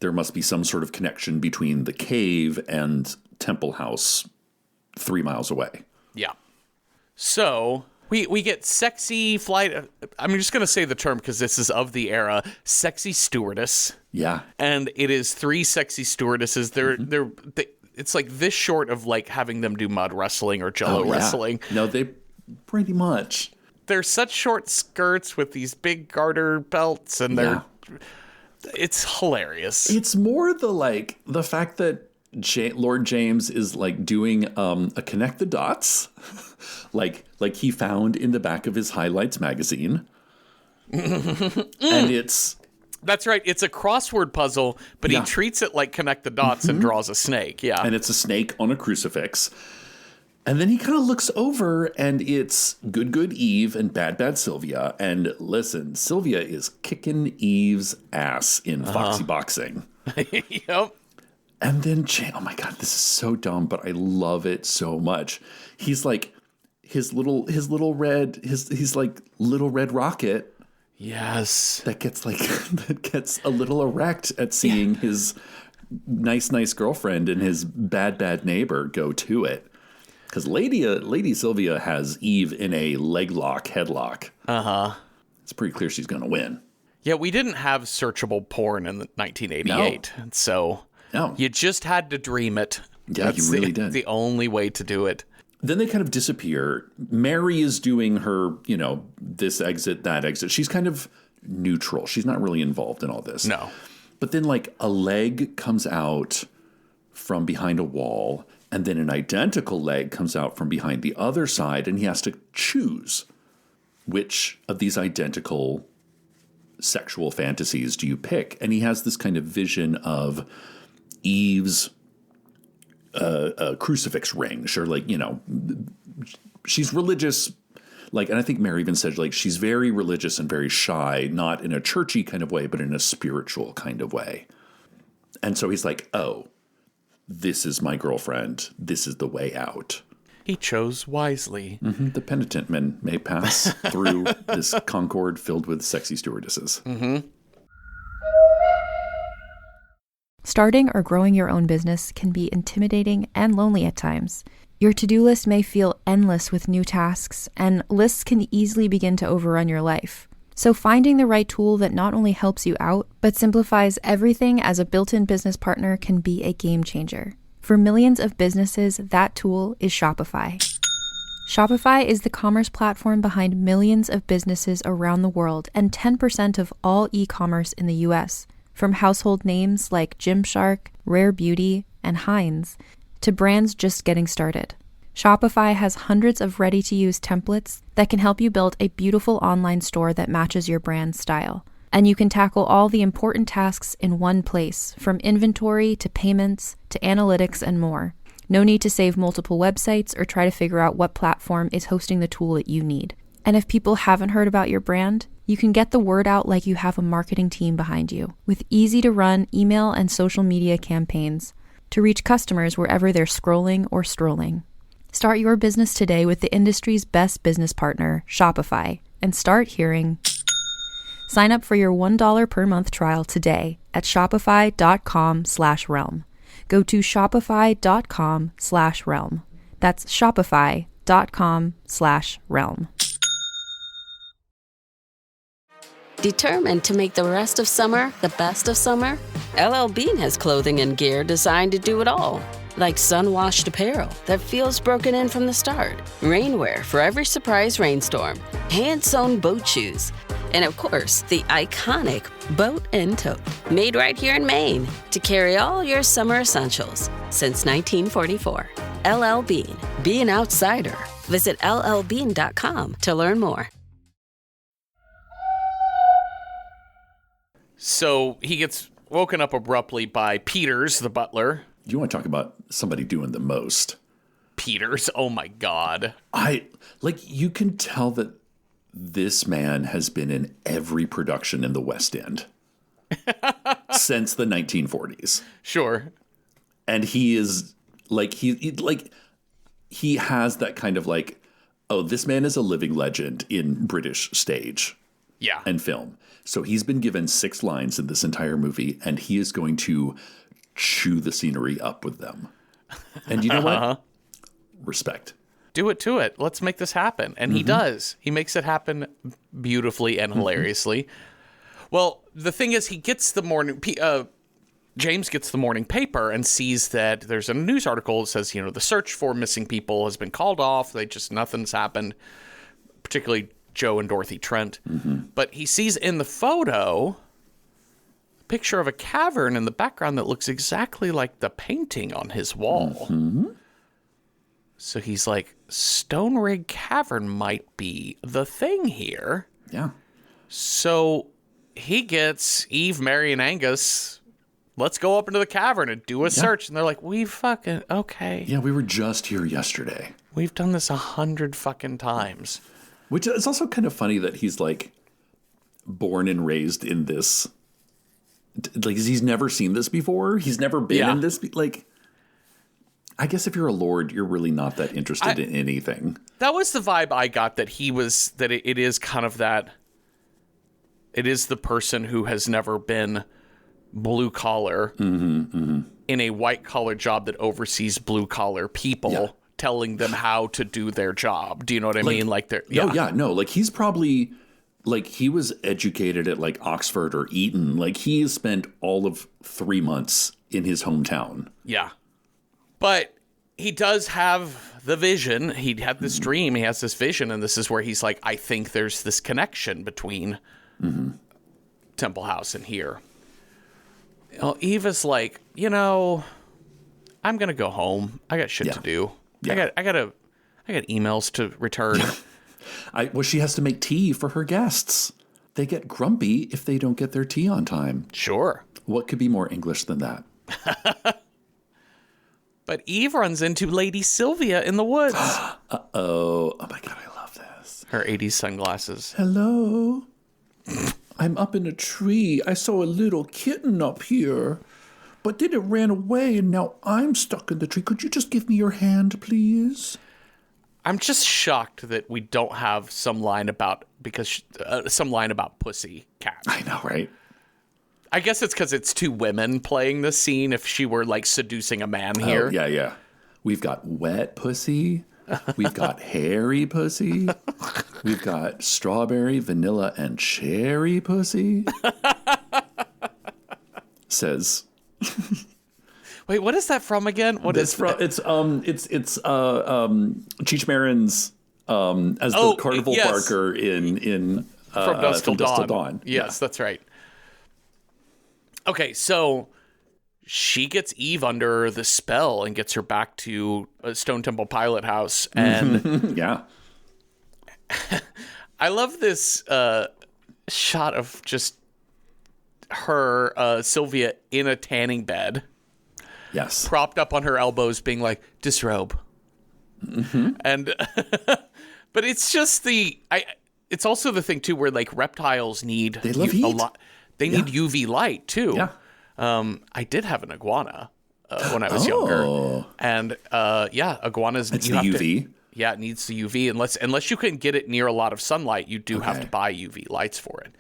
there must be some sort of connection between the cave and Temple House 3 miles away. Yeah. So we get sexy flight. I'm just going to say the term because this is of the era. Sexy stewardess. Yeah. And it is 3 sexy stewardesses. It's like this short of like having them do mud wrestling or jello wrestling. No, they pretty much. They're such short skirts with these big garter belts and it's hilarious. It's more the fact that Lord James is like doing a connect the dots like he found in the back of his Highlights magazine. And That's right. It's a crossword puzzle, but he treats it like connect the dots and draws a snake. Yeah. And it's a snake on a crucifix. And then he kind of looks over and it's good Eve and bad Sylvia. And listen, Sylvia is kicking Eve's ass in Foxy boxing. Yep. And then, oh my God, this is so dumb, but I love it so much. he's like his little red he's like little red rocket. Yes. That gets a little erect at seeing his nice girlfriend and his bad neighbor go to it. Because Lady Sylvia has Eve in a leg lock, headlock. Uh-huh. It's pretty clear she's going to win. Yeah, we didn't have searchable porn in 1988. No. So you just had to dream it. Yeah, you really did. The only way to do it. Then they kind of disappear. Mary is doing her, this exit, that exit. She's kind of neutral. She's not really involved in all this. No. But then like a leg comes out from behind a wall, and then an identical leg comes out from behind the other side, and he has to choose which of these identical sexual fantasies do you pick. And he has this kind of vision of Eve's crucifix ring. Sure, like, she's religious. Like, and I think Mary even said, like, she's very religious and very shy, not in a churchy kind of way, but in a spiritual kind of way. And so he's like, oh, this is my girlfriend. This is the way out. He chose wisely. Mm-hmm. The penitent men may pass through this Concorde filled with sexy stewardesses. Mm-hmm. Starting or growing your own business can be intimidating and lonely at times. Your to-do list may feel endless with new tasks, and lists can easily begin to overrun your life. So finding the right tool that not only helps you out, but simplifies everything as a built-in business partner can be a game changer. For millions of businesses, that tool is Shopify. Shopify is the commerce platform behind millions of businesses around the world and 10% of all e-commerce in the US. From household names like Gymshark, Rare Beauty, and Heinz, to brands just getting started. Shopify has hundreds of ready-to-use templates that can help you build a beautiful online store that matches your brand's style. And you can tackle all the important tasks in one place, from inventory to payments to analytics and more. No need to save multiple websites or try to figure out what platform is hosting the tool that you need. And if people haven't heard about your brand, you can get the word out like you have a marketing team behind you, with easy-to-run email and social media campaigns to reach customers wherever they're scrolling or strolling. Start your business today with the industry's best business partner, Shopify, and start hearing. Sign up for your $1 per month trial today at shopify.com/realm. Go to shopify.com/realm. That's shopify.com/realm. Determined to make the rest of summer the best of summer? LL Bean has clothing and gear designed to do it all. Like sun-washed apparel that feels broken in from the start, rainwear for every surprise rainstorm, hand-sewn boat shoes, and of course, the iconic boat and tote, made right here in Maine to carry all your summer essentials since 1944. LL Bean. Be an outsider. Visit llbean.com to learn more. So he gets woken up abruptly by Peters, the butler. You want to talk about somebody doing the most. Peters, oh my God. You can tell that this man has been in every production in the West End since the 1940s. Sure. And he is he has that kind of like, oh, this man is a living legend in British stage. Yeah. And film. So he's been given 6 lines in this entire movie, and he is going to chew the scenery up with them. And you know what? Respect. Do it to it. Let's make this happen. And he does. He makes it happen beautifully and hilariously. Well, the thing is, he gets the morning... James gets the morning paper and sees that there's a news article that says, the search for missing people has been called off. Nothing's happened, particularly Joe and Dorothy Trent. But he sees in the photo a picture of a cavern in the background that looks exactly like the painting on his wall. So he's like, Stone Rig Cavern might be the thing here. Yeah. So he gets Eve, Mary, and Angus. Let's go up into the cavern and do a search. And they're like, okay. Yeah, we were just here yesterday. We've done this 100 fucking times. Which is also kind of funny that he's like born and raised in this. Like, he's never seen this before. He's never been in this. Like, I guess if you're a lord, you're really not that interested in anything. That was the vibe I got, that it is kind of that. It is the person who has never been blue collar in a white collar job that oversees blue collar people, telling them how to do their job. Do you know what I mean? Like they're Like he's probably like he was educated at like Oxford or Eton. Like he has spent all of 3 months in his hometown. Yeah. But he does have the vision. He had this dream. He has this vision. And this is where he's like, I think there's this connection between Temple House and here. Eva's like, I'm going to go home. I got shit to do. Yeah. I got emails to return. Well, she has to make tea for her guests. They get grumpy if they don't get their tea on time. Sure. What could be more English than that? But Eve runs into Lady Sylvia in the woods. Oh my God, I love this. Her 80s sunglasses. Hello? I'm up in a tree. I saw a little kitten up here, but then it ran away and now I'm stuck in the tree. Could you just give me your hand, please? I'm just shocked that we don't have some line about pussy cat. I know, right? I guess it's because it's 2 women playing this scene. If she were like seducing a man here. Oh, yeah. We've got wet pussy. We've got hairy pussy. We've got strawberry, vanilla, and cherry pussy. Says. Wait, what is that from again? It's Cheech Marin's as the carnival barker in From Dusk Till Dawn. Yes, that's right. Okay, so she gets Eve under the spell and gets her back to Stone Temple Pilot House. And yeah. I love this shot of just her, Sylvia, in a tanning bed. Yes. Propped up on her elbows being like, disrobe. And, but it's just it's also the thing too, where like reptiles need a lot. They need UV light too. Yeah. I did have an iguana when I was younger, and iguanas. It's the UV. It needs the UV. Unless you can get it near a lot of sunlight, you do have to buy UV lights for it.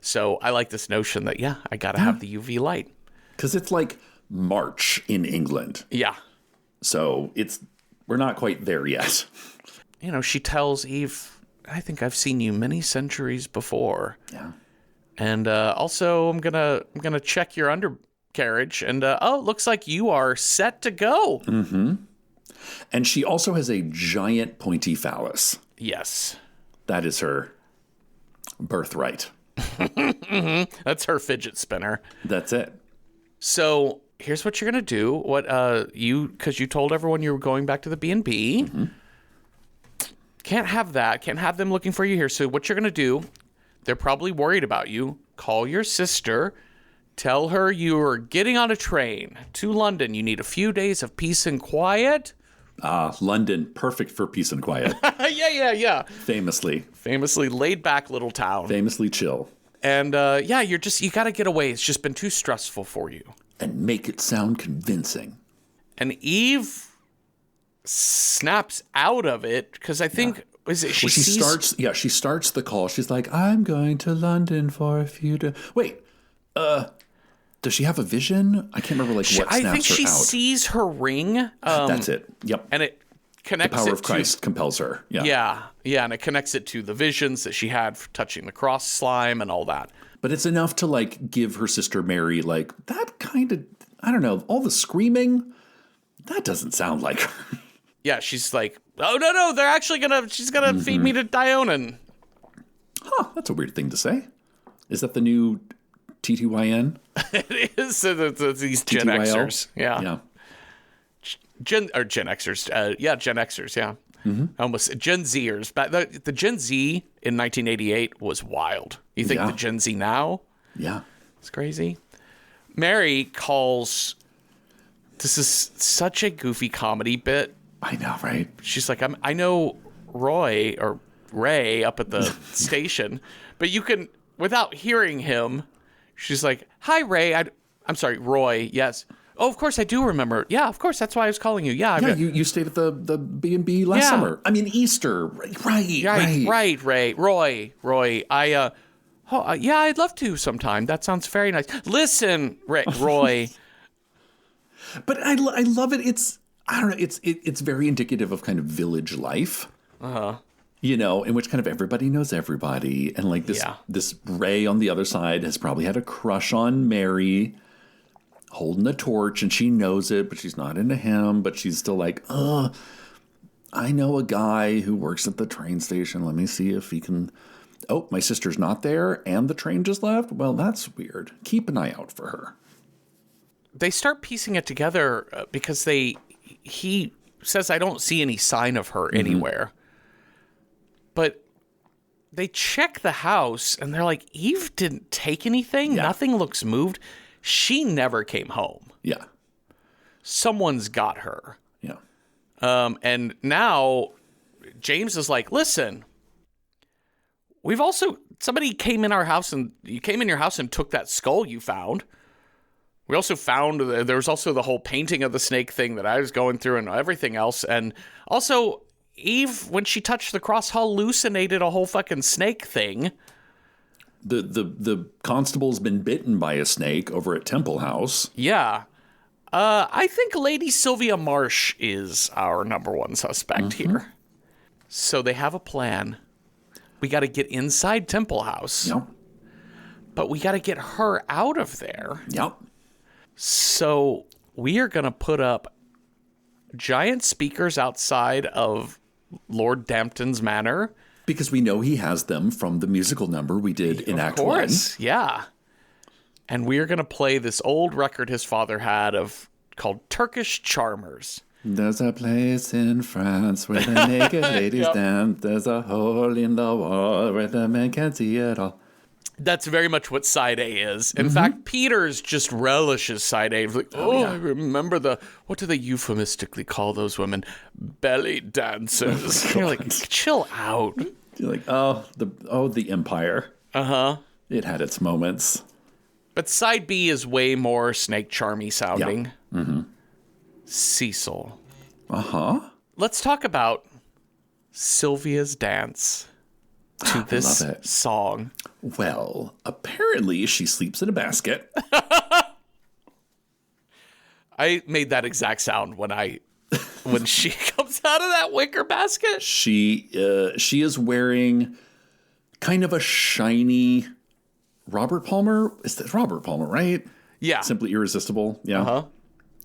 So I like this notion that I got to have the UV light because it's like March in England. Yeah. So we're not quite there yet. She tells Eve, "I think I've seen you many centuries before." Yeah. And also, I'm gonna check your undercarriage, and it looks like you are set to go. Mm-hmm. And she also has a giant pointy phallus. Yes, that is her birthright. That's her fidget spinner. That's it. So here's what you're gonna do. Because you told everyone you were going back to the B&B. Mm-hmm. Can't have that. Can't have them looking for you here. So what you're gonna do? They're probably worried about you. Call your sister. Tell her you are getting on a train to London. You need a few days of peace and quiet. London, perfect for peace and quiet. Yeah. Famously laid back little town. Famously chill. And you got to get away. It's just been too stressful for you. And make it sound convincing. And Eve snaps out of it because I think... She starts the call. She's like, I'm going to London for a few days. Wait, does she have a vision? I can't remember what snaps her out. I think she sees her ring. That's it. Yep. And it connects. The power of Christ compels her. Yeah. And it connects it to the visions that she had for touching the cross slime and all that. But it's enough to like give her sister Mary like that kind of, I don't know, all the screaming. That doesn't sound like her. Yeah, she's like, oh, no, they're actually she's going to feed me to Dionin. Huh, that's a weird thing to say. Is that the new TTYN? It is. It's these Gen Xers. Yeah. Gen Xers. Gen Xers, yeah. Mm-hmm. Almost Gen Zers. But the Gen Z in 1988 was wild. You think the Gen Z now? Yeah. It's crazy. Mary calls... This is such a goofy comedy bit. I know, right? She's like, I know Ray up at the station, but you can, without hearing him, she's like, hi, Ray. I'm sorry, Roy. Yes. Oh, of course I do remember. Yeah, of course. That's why I was calling you. Yeah. Yeah, you stayed at the B&B last summer. I mean, Easter. Right. Roy. Yeah, I'd love to sometime. That sounds very nice. Listen, Roy. But I love it. I don't know. It's very indicative of kind of village life. You know, in which kind of everybody knows everybody. And like this Ray on the other side has probably had a crush on Mary, holding a torch, and she knows it, but she's not into him. But she's still like, I know a guy who works at the train station. Let me see if he can. Oh, my sister's not there, and the train just left? Well, that's weird. Keep an eye out for her. They start piecing it together because he says, I don't see any sign of her anywhere. But they check the house, and they're like, Eve didn't take anything? Yeah. Nothing looks moved. She never came home. Yeah. Someone's got her. Yeah. And now James is like, listen, somebody came in our house, and you came in your house and took that skull you found. We also found there was also the whole painting of the snake thing that I was going through and everything else. And also Eve, when she touched the cross, hallucinated a whole fucking snake thing. The constable's been bitten by a snake over at Temple House. Yeah. I think Lady Sylvia Marsh is our number one suspect here. So they have a plan. We got to get inside Temple House. Yep. But we got to get her out of there. Yep. So we are going to put up giant speakers outside of Lord Dampton's manor. Because we know he has them from the musical number we did in Act 1. Of course, yeah. And we are going to play this old record his father had called Turkish Charmers. There's a place in France where the naked ladies dance. There's a hole in the wall where the men can't see it all. That's very much what side A is. In fact, Peters just relishes side A. Like, I remember what do they euphemistically call those women? Belly dancers. You're like, chill out. You're like, the Empire. It had its moments. But side B is way more Snake Charmy sounding. Yeah. Cecil. Let's talk about Sylvia's dance to this song. Well, apparently she sleeps in a basket. I made that exact sound when she comes out of that wicker basket. She is wearing kind of a shiny Robert Palmer. Is that Robert Palmer, right? Yeah. Simply Irresistible. Yeah.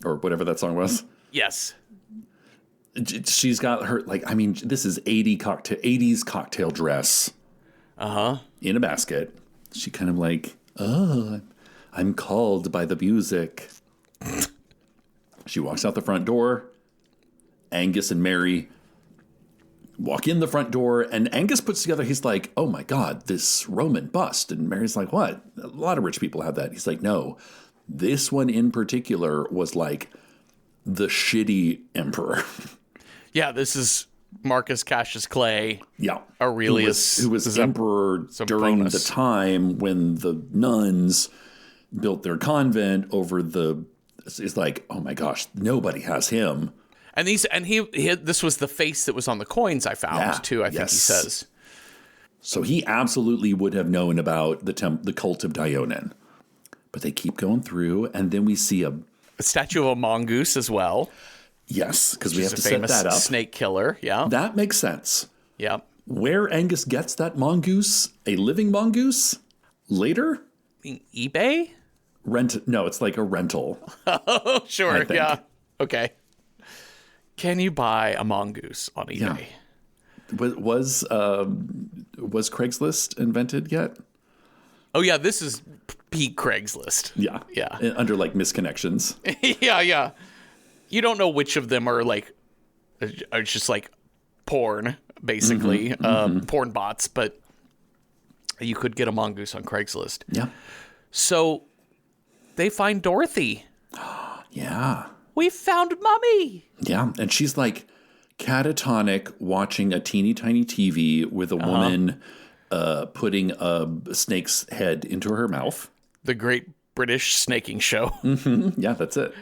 Or whatever that song was. Yes. She's got her, this is 80s cocktail dress. In a basket. She kind of like, I'm called by the music. She walks out the front door. Angus and Mary walk in the front door, and Angus puts together, he's like, oh my God, this Roman bust. And Mary's like, what? A lot of rich people have that. He's like, no, this one in particular was like the shitty emperor. Yeah, this is Marcus Cassius Clay. Yeah. Aurelius. Who was emperor during the time when the nuns built their convent over it's like, oh my gosh, nobody has him. And this was the face that was on the coins I found too, I think he says. So he absolutely would have known about the cult of Dionin. But they keep going through, and then we see a statue of a mongoose as well. Yes, because we have to set that up. Snake killer, yeah. That makes sense. Yeah. Where Angus gets that mongoose, a living mongoose, later? eBay? No, it's like a rental. Oh, sure, yeah. Okay. Can you buy a mongoose on eBay? Yeah. Was Craigslist invented yet? Oh, yeah, this is peak Craigslist. Yeah. Yeah. Under, misconnections. Yeah. You don't know which of them are just porn, basically, porn bots, but you could get a mongoose on Craigslist. Yeah. So they find Dorothy. Yeah. We found Mummy. Yeah. And she's catatonic watching a teeny tiny TV with a woman putting a snake's head into her mouth. The great British snaking show. Mm-hmm. Yeah, that's it.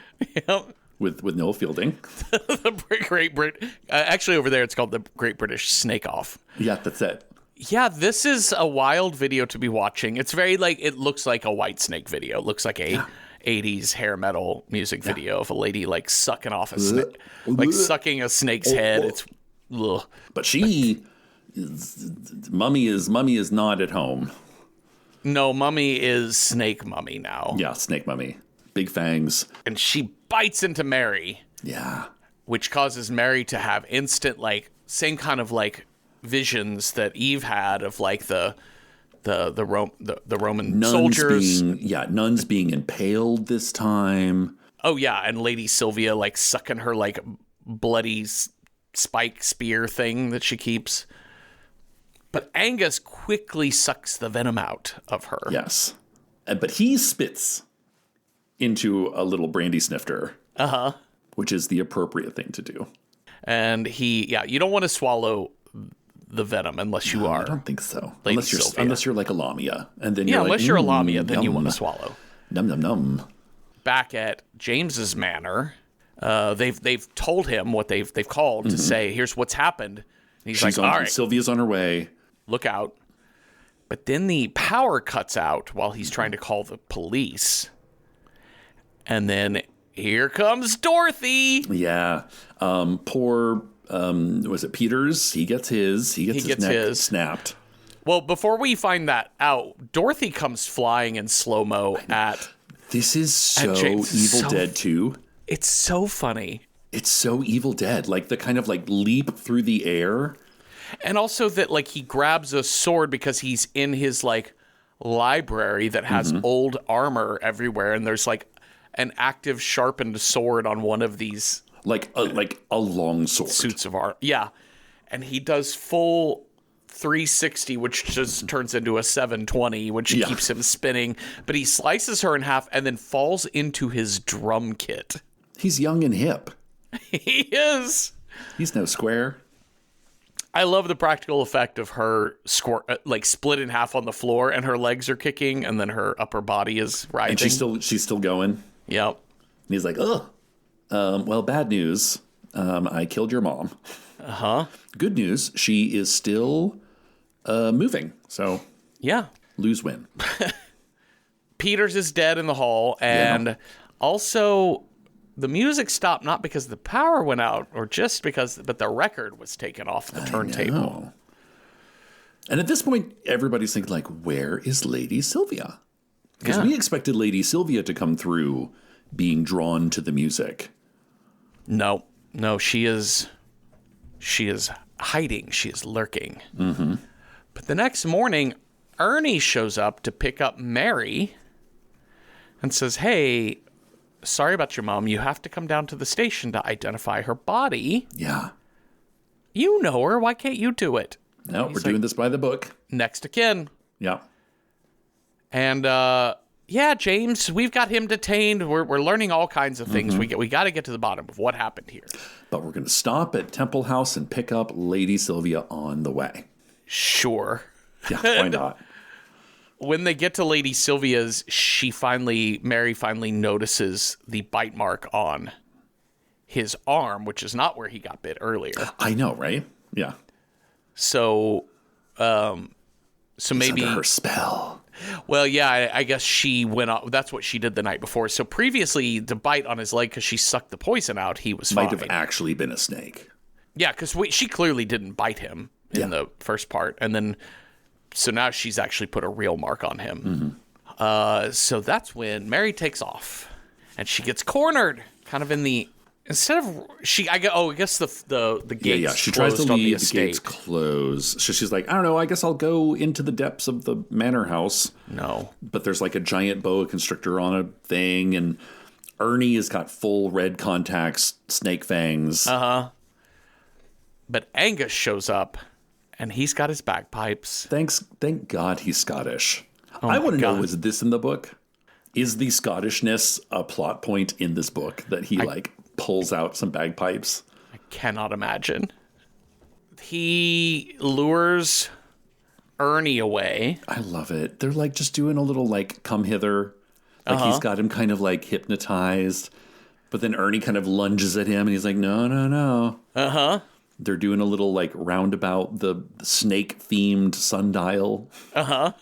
Yep. With Noel Fielding. The Great Brit. Actually, over there, it's called the Great British Snake Off. Yeah, that's it. Yeah, this is a wild video to be watching. It's very it looks like a Whitesnake video. It looks like a 80s hair metal music video of a lady sucking off a snake, sucking a snake's head. It's ugh. But Mummy is not at home. No, Mummy is Snake Mummy now. Yeah, Snake Mummy. Big fangs. And she bites into Mary. Yeah. Which causes Mary to have instant, same kind of, visions that Eve had of, the Roman soldiers. Nuns being impaled this time. Oh, yeah, and Lady Sylvia, sucking her, bloody spike spear thing that she keeps. But Angus quickly sucks the venom out of her. Yes. But he spits into a little brandy snifter. Uh-huh. Which is the appropriate thing to do. And you don't want to swallow the venom unless you are. I don't think so. Lady Unless you're like a lamia. And then unless you're a lamia, then you want to swallow. Num, num, num. Back at James's manor, they've told him what they've called to say, here's what's happened. And he's all right. Sylvia's on her way. Look out. But then the power cuts out while he's trying to call the police. And then here comes Dorothy. Yeah. Poor, was it Peters? He gets his neck snapped. Well, before we find that out, Dorothy comes flying in slow-mo at... This is so Evil Dead 2. It's so funny. It's so Evil Dead. The kind of leap through the air. And also that he grabs a sword because he's in his library that has old armor everywhere, and there's an active sharpened sword on one of these a long sword suits of armor. Yeah. And he does full 360, which just turns into a 720, which keeps him spinning, but he slices her in half and then falls into his drum kit. He's young and hip. He is. He's no square. I love the practical effect of her split in half on the floor, and her legs are kicking, and then her upper body is writhing. And she's still going. Yep. And he's like, ugh. Well, bad news. I killed your mom. Uh-huh. Good news. She is still moving. So yeah, lose-win. Peters is dead in the hall, and also the music stopped not because the power went out or just but the record was taken off the turntable. And at this point, everybody's thinking where is Lady Sylvia? Because we expected Lady Sylvia to come through being drawn to the music. No, she is hiding. She is lurking. Mm-hmm. But the next morning, Ernie shows up to pick up Mary and says, hey, sorry about your mom. You have to come down to the station to identify her body. Yeah. You know her. Why can't you do it? No, we're doing this by the book. Next of kin. Yeah. And, James, we've got him detained. We're learning all kinds of things. We got to get to the bottom of what happened here. But we're going to stop at Temple House and pick up Lady Sylvia on the way. Sure. Yeah, why not? When they get to Lady Sylvia's, Mary finally notices the bite mark on his arm, which is not where he got bit earlier. I know, right? Yeah. So maybe under her spell. Well, yeah, I guess she went off. That's what she did the night before. So previously, the bite on his leg because she sucked the poison out, he was fine. Might have actually been a snake. Yeah, because she clearly didn't bite him in the first part, and then so now she's actually put a real mark on him. So that's when Mary takes off, and she gets cornered, kind of in the. Instead of I guess the gates. Yeah. She tries to leave. The gates estate. close. So she's like, I don't know. I guess I'll go into the depths of the manor house. No, but there's a giant boa constrictor on a thing, and Ernie has got full red contacts, snake fangs. But Angus shows up, and he's got his bagpipes. Thank God he's Scottish. Oh I want to know: was this in the book? Is the Scottishness a plot point in this book that he pulls out some bagpipes? I cannot imagine. He lures Ernie away. I love it. They're just doing a little come hither. Like he's got him kind of like hypnotized. But then Ernie kind of lunges at him and he's like, no, no, no. Uh-huh. They're doing a little like roundabout, the snake themed sundial. Uh-huh.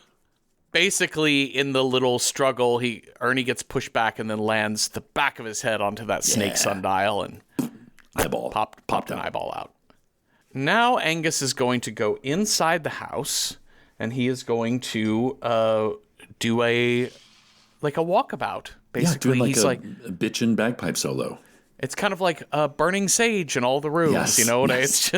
Basically, in the little struggle, Ernie gets pushed back and then lands the back of his head onto that snake sundial and eyeball popped an eyeball out. Now Angus is going to go inside the house and he is going to do a walkabout. Basically, doing he's a bitchin' bagpipe solo. It's kind of like burning sage in all the rooms. Yes, you know what? yes.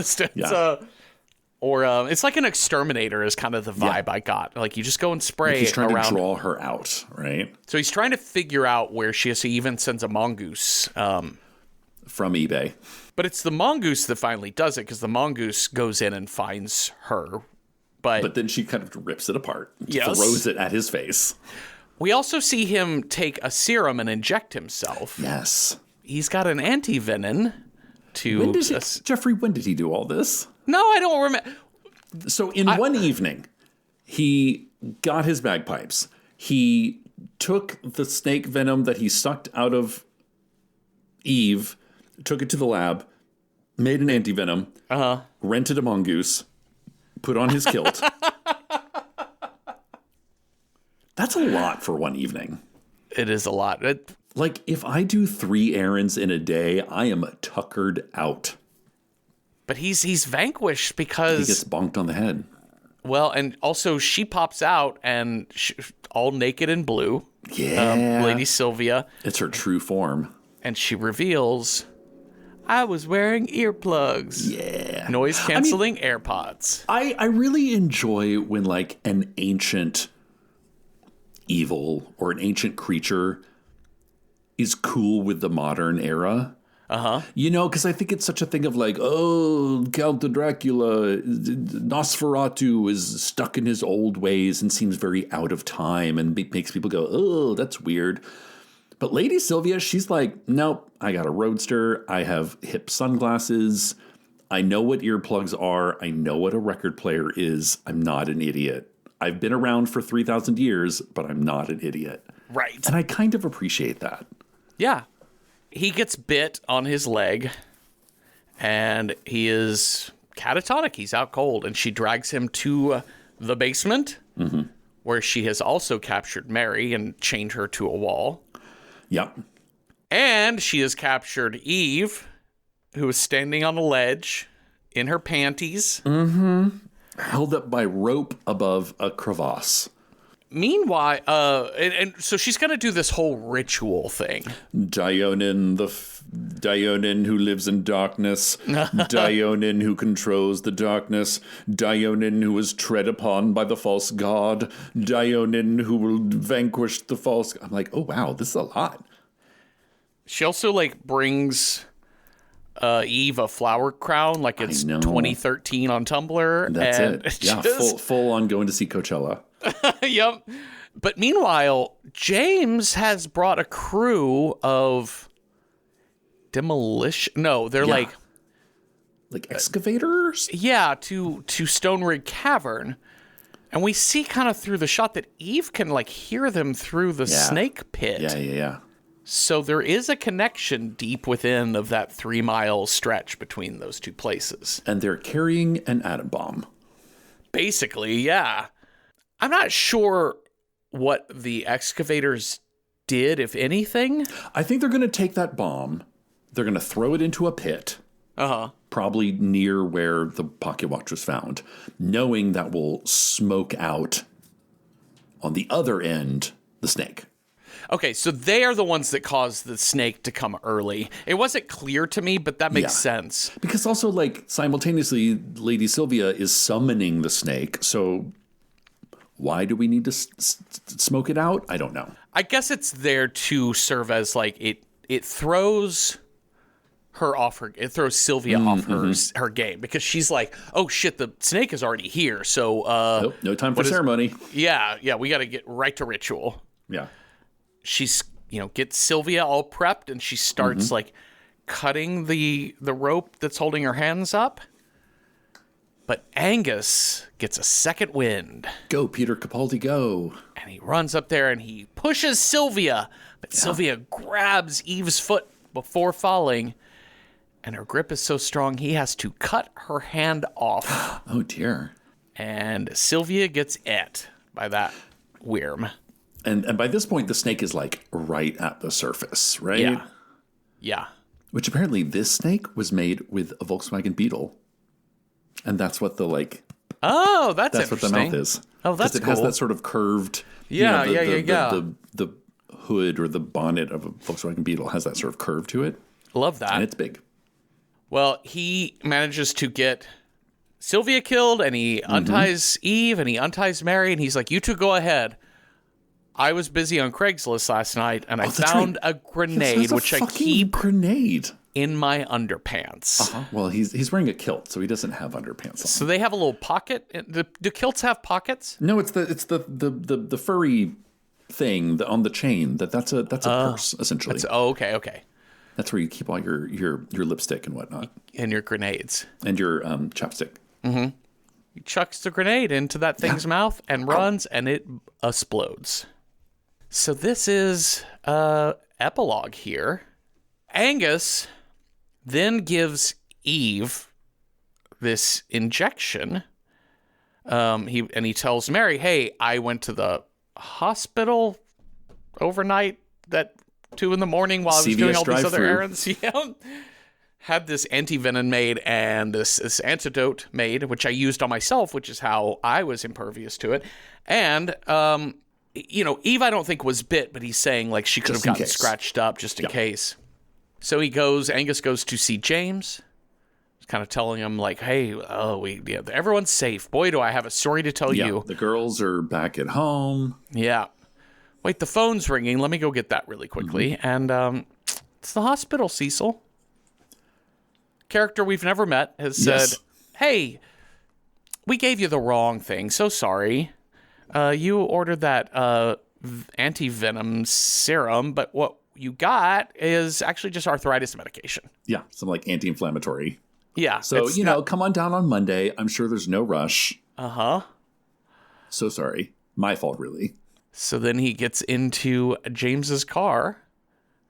It's like an exterminator is kind of the vibe I got. Like you just go and spray like he's trying around. to draw her out, right? So he's trying to figure out where she is. He even sends a mongoose from eBay. But it's the mongoose that finally does it because the mongoose goes in and finds her. But then she kind of rips it apart, yes. Throws it at his face. We also see him take a serum and inject himself. Yes. He's got an anti-venom to... Jeffrey, when did he do all this? No, I don't remember. So in one evening, he got his bagpipes. He took the snake venom that he sucked out of Eve, took it to the lab, made an anti-venom, rented a mongoose, put on his kilt. That's a lot for one evening. It is a lot. Like, if I do 3 errands in a day, I am tuckered out. But he's vanquished because... He gets bonked on the head. Well, and also she pops out and all naked in blue. Yeah. Lady Sylvia. It's her true form. And she reveals, I was wearing earplugs. Yeah. Noise-canceling AirPods. I really enjoy when, like, an ancient evil or an ancient creature is cool with the modern era. You know, because I think it's such a thing of like, oh, Count Dracula, Nosferatu is stuck in his old ways and seems very out of time and makes people go, oh, that's weird. But Lady Sylvia, she's like, nope, I got a roadster. I have hip sunglasses. I know what earplugs are. I know what a record player is. I'm not an idiot. I've been around for 3,000 years, but I'm not an idiot. Right. And I kind of appreciate that. Yeah. He gets bit on his leg, and he is catatonic. He's out cold, and she drags him to the basement, where she has also captured Mary and chained her to a wall. Yep. And she has captured Eve, who is standing on a ledge in her panties. Held up by rope above a crevasse. Meanwhile, and so she's going to do this whole ritual thing. Dionin, Dionin who lives in darkness. Dionin who controls the darkness. Dionin who is tread upon by the false god. Dionin who will vanquish the false... I'm like, oh, wow, this is a lot. She also, like, brings Eve a flower crown like it's 2013 on Tumblr. That's it. Yeah, full on going to see Coachella. Yep. But meanwhile, James has brought a crew of demolition. No, they're like excavators? Yeah, to Stone Rig Cavern. And we see kind of through the shot that Eve can like hear them through the snake pit. Yeah. So there is a connection deep within of that 3-mile stretch between those two places. And they're carrying an atom bomb. Basically, yeah. I'm not sure what the excavators did, if anything. I think they're going to take that bomb. They're going to throw it into a pit. Probably near where the pocket watch was found, knowing that will smoke out on the other end the snake. Okay, so they are the ones that caused the snake to come early. It wasn't clear to me, but that makes sense. Because also, like, simultaneously, Lady Sylvia is summoning the snake, so why do we need to smoke it out? I don't know. I guess it's there to serve as, like, it throws her off her... It throws Sylvia off her game, because she's like, oh, shit, the snake is already here, so... Nope, no time for ceremony. Yeah, we got to get right to ritual. Yeah. She's, gets Sylvia all prepped, and she starts, like, cutting the rope that's holding her hands up. But Angus gets a second wind. Go, Peter Capaldi, go. And he runs up there and he pushes Sylvia. But Sylvia grabs Eve's foot before falling. And her grip is so strong, he has to cut her hand off. Oh, dear. And Sylvia gets et by that worm. And by this point, the snake is like right at the surface, right? Yeah. Yeah. Which apparently this snake was made with a Volkswagen Beetle. And that's what the like... Oh, that's what the interesting. mouth is. Oh, that's cool. It cool. has that sort of curved... Yeah, the hood or the bonnet of a Volkswagen Beetle has that sort of curve to it. Love that. And it's big. Well, he manages to get Sylvia killed, and he unties Eve, and he unties Mary, and he's like, you two go ahead. I was busy on Craigslist last night, and I found a grenade, which I keep in my underpants. Well, he's wearing a kilt, so he doesn't have underpants on. So they have a little pocket. Do kilts have pockets? No, it's the furry thing on the chain. That's a purse essentially. Okay. That's where you keep all your lipstick and whatnot, and your grenades, and your chapstick. Mm-hmm. He chucks the grenade into that thing's mouth and runs, and it explodes. So this is epilogue here. Angus then gives Eve this injection. He tells Mary, "Hey, I went to the hospital overnight at 2 a.m. while I was doing all these other errands." Yeah. Had this anti-venom made and this antidote made, which I used on myself, which is how I was impervious to it. And, Eve, I don't think was bit, but he's saying like she could have gotten scratched up just in case. So Angus goes to see James. He's kind of telling him like, hey, everyone's safe. Boy, do I have a story to tell you. The girls are back at home. Yeah. Wait, the phone's ringing. Let me go get that really quickly. And it's the hospital, Cecil. Character we've never met has said, hey, we gave you the wrong thing. So sorry. You ordered that anti-venom serum, but what you got is actually just arthritis medication. Yeah, some like anti-inflammatory. Yeah. So, come on down on Monday. I'm sure there's no rush. Uh-huh. So sorry. My fault, really. So then he gets into James's car,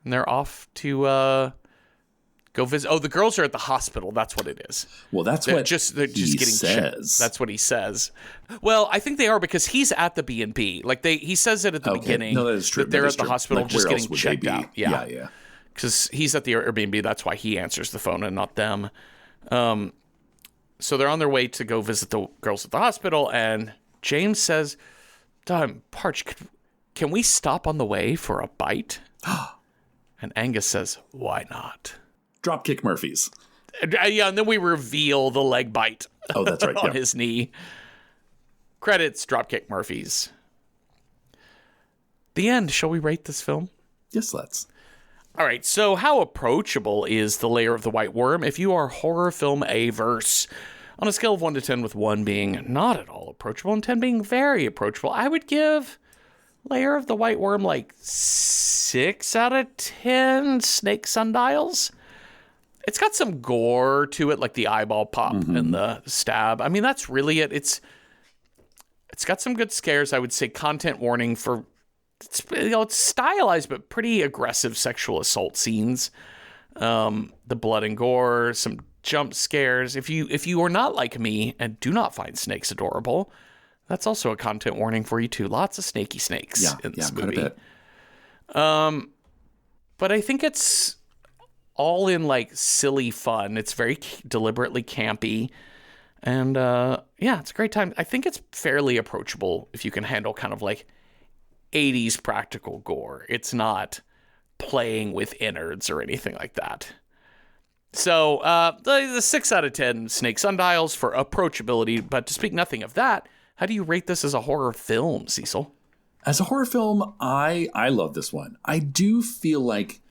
and they're off to go visit. Oh, the girls are at the hospital. That's what it is. Well, they're just getting says. That's what he says. Well, I think they are because he's at the B&B. Like he says it at the beginning. No, that is true. That they're at the hospital like, just getting checked out. Yeah. Because he's at the Airbnb. That's why he answers the phone and not them. So they're on their way to go visit the girls at the hospital, and James says, I'm parched. Can we stop on the way for a bite? And Angus says, why not? Dropkick Murphys. Yeah, and then we reveal the leg bite. Oh, that's right. on his knee. Credits, Dropkick Murphys. The end. Shall we rate this film? Yes, let's. All right, so how approachable is The Lair of the White Worm if you are horror film averse? On a scale of 1 to 10, with 1 being not at all approachable and 10 being very approachable, I would give Lair of the White Worm like 6 out of 10 snake sundials. It's got some gore to it, like the eyeball pop and the stab. I mean, that's really it. It's got some good scares. I would say content warning for, it's stylized but pretty aggressive sexual assault scenes. The blood and gore, some jump scares. If you are not like me and do not find snakes adorable, that's also a content warning for you too. Lots of snaky snakes in this movie. Quite a bit. But I think it's all in like silly fun. It's very deliberately campy. And it's a great time. I think it's fairly approachable if you can handle kind of like 80s practical gore. It's not playing with innards or anything like that. So the 6 out of 10 snake sundials for approachability. But to speak nothing of that, how do you rate this as a horror film, Cecil? As a horror film, I love this one. I do feel like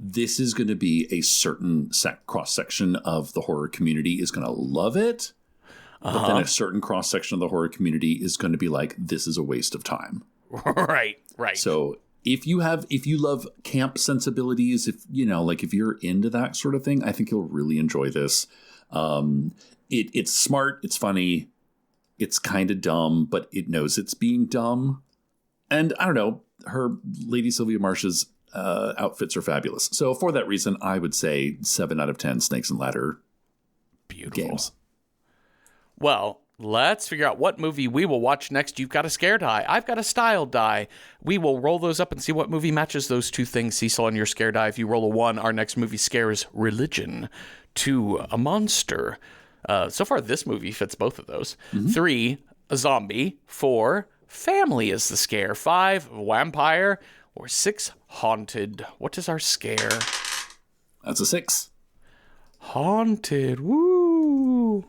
this is going to be a certain cross-section of the horror community is going to love it. But then a certain cross-section of the horror community is going to be like, this is a waste of time. Right. So if you love camp sensibilities, if you're into that sort of thing, I think you'll really enjoy this. It's smart, it's funny, it's kind of dumb, but it knows it's being dumb. And I don't know, her Lady Sylvia Marsh's outfits are fabulous. So for that reason, I would say 7 out of 10 Snakes and Ladder games. Well, let's figure out what movie we will watch next. You've got a scare die. I've got a style die. We will roll those up and see what movie matches those two things. Cecil, on your scare die, if you roll a 1, our next movie scare is religion. 2, a monster. So far, this movie fits both of those. 3, a zombie. 4, family is the scare. 5, vampire. Or 6, haunted. What is our scare? That's a 6. Haunted. Woo!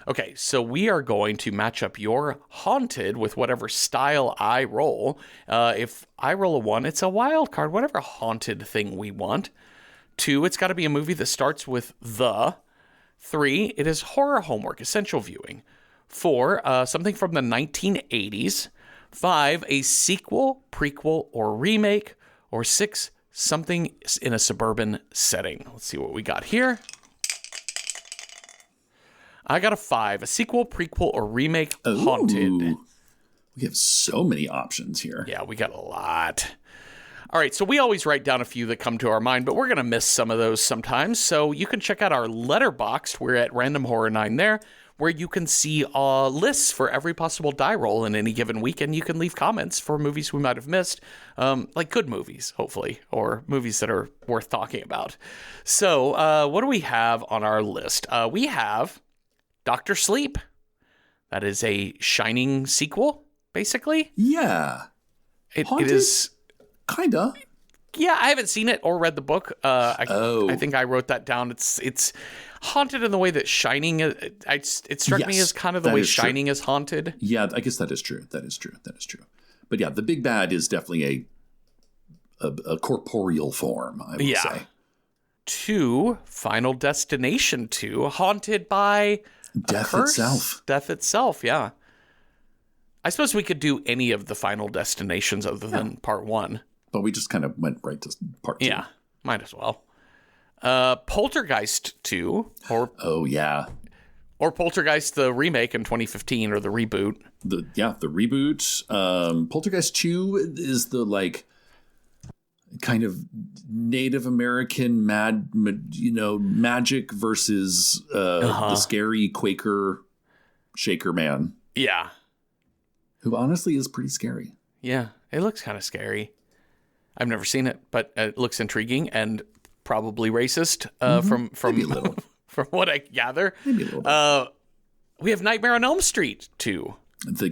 Okay, so we are going to match up your haunted with whatever style I roll. If I roll a 1, it's a wild card, whatever haunted thing we want. 2, it's got to be a movie that starts with the. 3, it is horror homework, essential viewing. 4, something from the 1980s. 5, a sequel, prequel, or remake. Or 6, something in a suburban setting. Let's see what we got here. I got a 5, a sequel, prequel, or remake. Haunted. We have so many options here. Yeah, we got a lot. All right, so we always write down a few that come to our mind, but we're going to miss some of those sometimes. So you can check out our Letterboxd. We're at Random Horror 9 there, where you can see lists for every possible die roll in any given week, and you can leave comments for movies we might have missed, like good movies, hopefully, or movies that are worth talking about. So what do we have on our list? We have Dr. Sleep. That is a Shining sequel, basically. Yeah. It is... Kinda. Yeah, I haven't seen it or read the book. I think I wrote that down. It's haunted in the way that Shining. It struck me as kind of the way Shining is haunted. Yeah, I guess that is true. That is true. But yeah, the big bad is definitely a corporeal form, I would say. 2, Final Destination 2, haunted by death a curse. itself. Death itself. Yeah. I suppose we could do any of the Final Destinations other than part 1. But we just kind of went right to part 2. Yeah, might as well. Poltergeist 2. Or Poltergeist the remake in 2015, or the reboot. The reboot. Poltergeist 2 is the kind of Native American magic versus the scary Quaker shaker man. Yeah. Who honestly is pretty scary. Yeah, it looks kind of scary. I've never seen it, but it looks intriguing and probably racist from Maybe a little. from what I gather. Maybe a little bit. We have Nightmare on Elm Street 2. The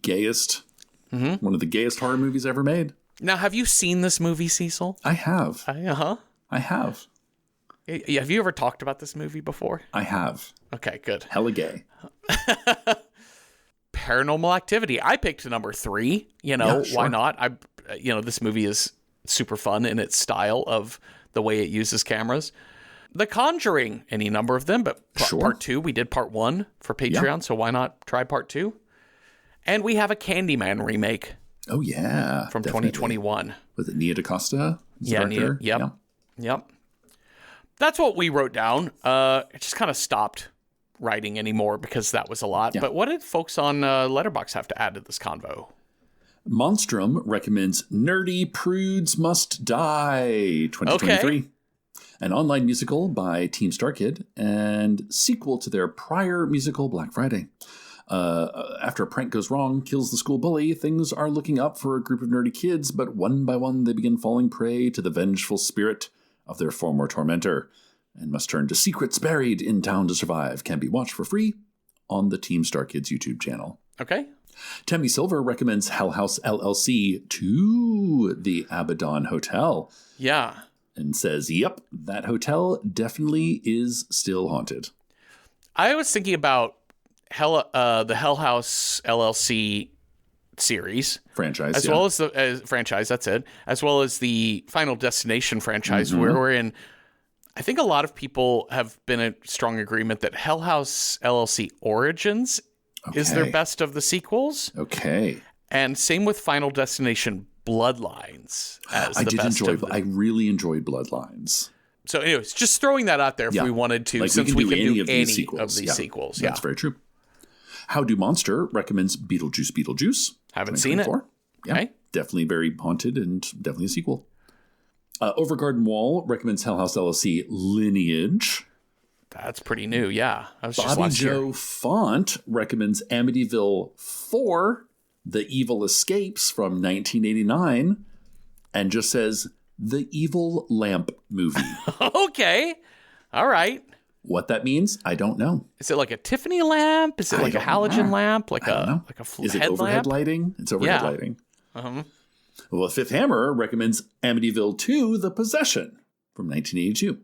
gayest, one of the gayest horror movies ever made. Now, have you seen this movie, Cecil? I have. I have. Have you ever talked about this movie before? I have. Okay, good. Hella gay. Paranormal Activity. I picked number 3. Why not? This movie is super fun in its style of the way it uses cameras. The Conjuring, any number of them, but part 2, we did part 1 for Patreon, so why not try part 2? And we have a Candyman remake. Oh, yeah. From definitely. 2021. Was it Nia DaCosta? Yep. That's what we wrote down. It just kind of stopped writing anymore because that was a lot. Yeah. But what did folks on Letterboxd have to add to this convo? Monstrum recommends Nerdy Prudes Must Die 2023. Okay. An online musical by Team Star Kid and sequel to their prior musical Black Friday. After a prank goes wrong, kills the school bully, things are looking up for a group of nerdy kids, but one by one they begin falling prey to the vengeful spirit of their former tormentor and must turn to secrets buried in town to survive. Can be watched for free on the Team Star Kids YouTube channel. Okay. Tammy Silver recommends Hell House LLC to the Abaddon Hotel. Yeah. And says, yep, that hotel definitely is still haunted. I was thinking about the Hell House LLC series. Franchise, as well as the franchise, that's it. As well as the Final Destination franchise, where we're in. I think a lot of people have been in strong agreement that Hell House LLC Origins is their best of the sequels. Okay. And same with Final Destination Bloodlines. I really enjoyed Bloodlines. So anyways, just throwing that out there if we wanted to, like since we can do any of these sequels. sequels. That's very true. How Do Monster recommends Beetlejuice. Haven't seen it. Yeah, okay. Definitely very haunted and definitely a sequel. Overgarden Wall recommends Hell House LLC Lineage. That's pretty new, yeah. That was just Bobby last Joe year. Font recommends Amityville 4, The Evil Escapes from 1989, and just says The Evil Lamp Movie. Okay. All right. What that means, I don't know. Is it like a Tiffany lamp? Is it like a halogen lamp? Like a Is it head overhead lamp? lighting? It's overhead lighting. Uh-huh. Well, Fifth Hammer recommends Amityville 2, The Possession from 1982.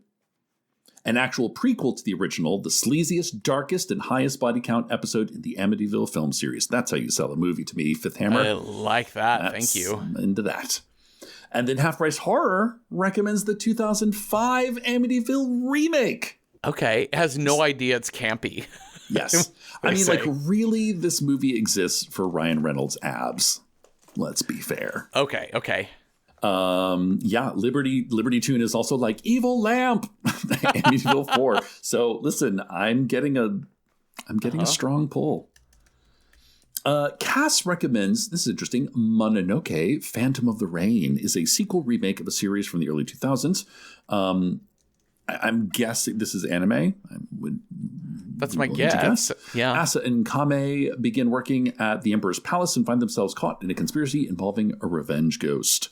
An actual prequel to the original, the sleaziest, darkest, and highest body count episode in the Amityville film series. That's how you sell a movie to me, Fifth Hammer. I like that. Thank you. I'm into that. And then Half Price Horror recommends the 2005 Amityville remake. Okay. Has no idea it's campy. Yes. I mean, like, really, this movie exists for Ryan Reynolds' abs. Let's be fair. Okay. Yeah, Liberty Tune is also like Evil Lamp, Amityville 4. So listen, I'm getting a strong pull. Cass recommends, this is interesting, Mononoke, Phantom of the Rain is a sequel remake of a series from the early 2000s. I'm guessing this is anime. That's my guess. Yeah. Asa and Kame begin working at the Emperor's Palace and find themselves caught in a conspiracy involving a revenge ghost.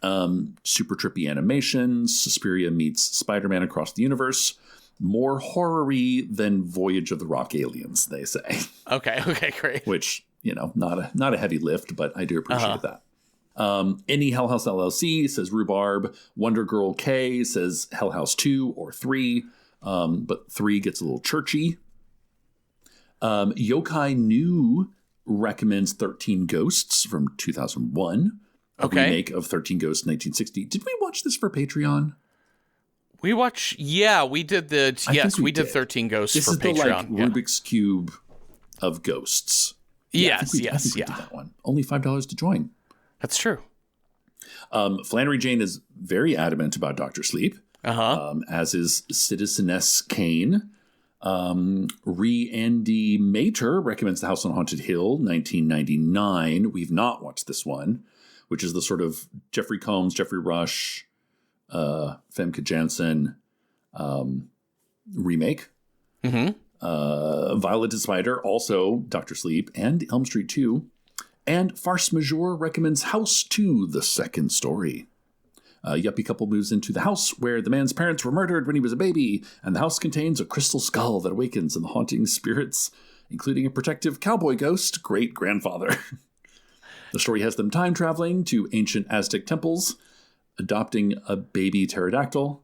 Super trippy animations. Suspiria meets Spider-Man across the universe. More horror-y than Voyage of the Rock Aliens, they say. Okay, great. Which, not a heavy lift, but I do appreciate that. Any Hell House LLC says Rhubarb. Wonder Girl K says Hell House 2 or 3. But 3 gets a little churchy. Yokai New recommends 13 Ghosts from 2001. A remake of 13 Ghosts 1960. Did we watch this for Patreon? We did we did 13 Ghosts this for is Patreon. The Rubik's Cube of Ghosts. Yes. I think we did that one. Only $5 to join. That's true. Flannery Jane is very adamant about Dr. Sleep. As is Citizeness Kane. Andy Mater recommends The House on Haunted Hill, 1999. We've not watched this one, which is the sort of Jeffrey Combs, Jeffrey Rush, Femke Janssen remake. Violet Spider, also Dr. Sleep, and Elm Street 2. And Farce Majeure recommends House 2, The Second Story. A yuppie couple moves into the house where the man's parents were murdered when he was a baby, and the house contains a crystal skull that awakens in the haunting spirits, including a protective cowboy ghost, great-grandfather. The story has them time traveling to ancient Aztec temples, adopting a baby pterodactyl,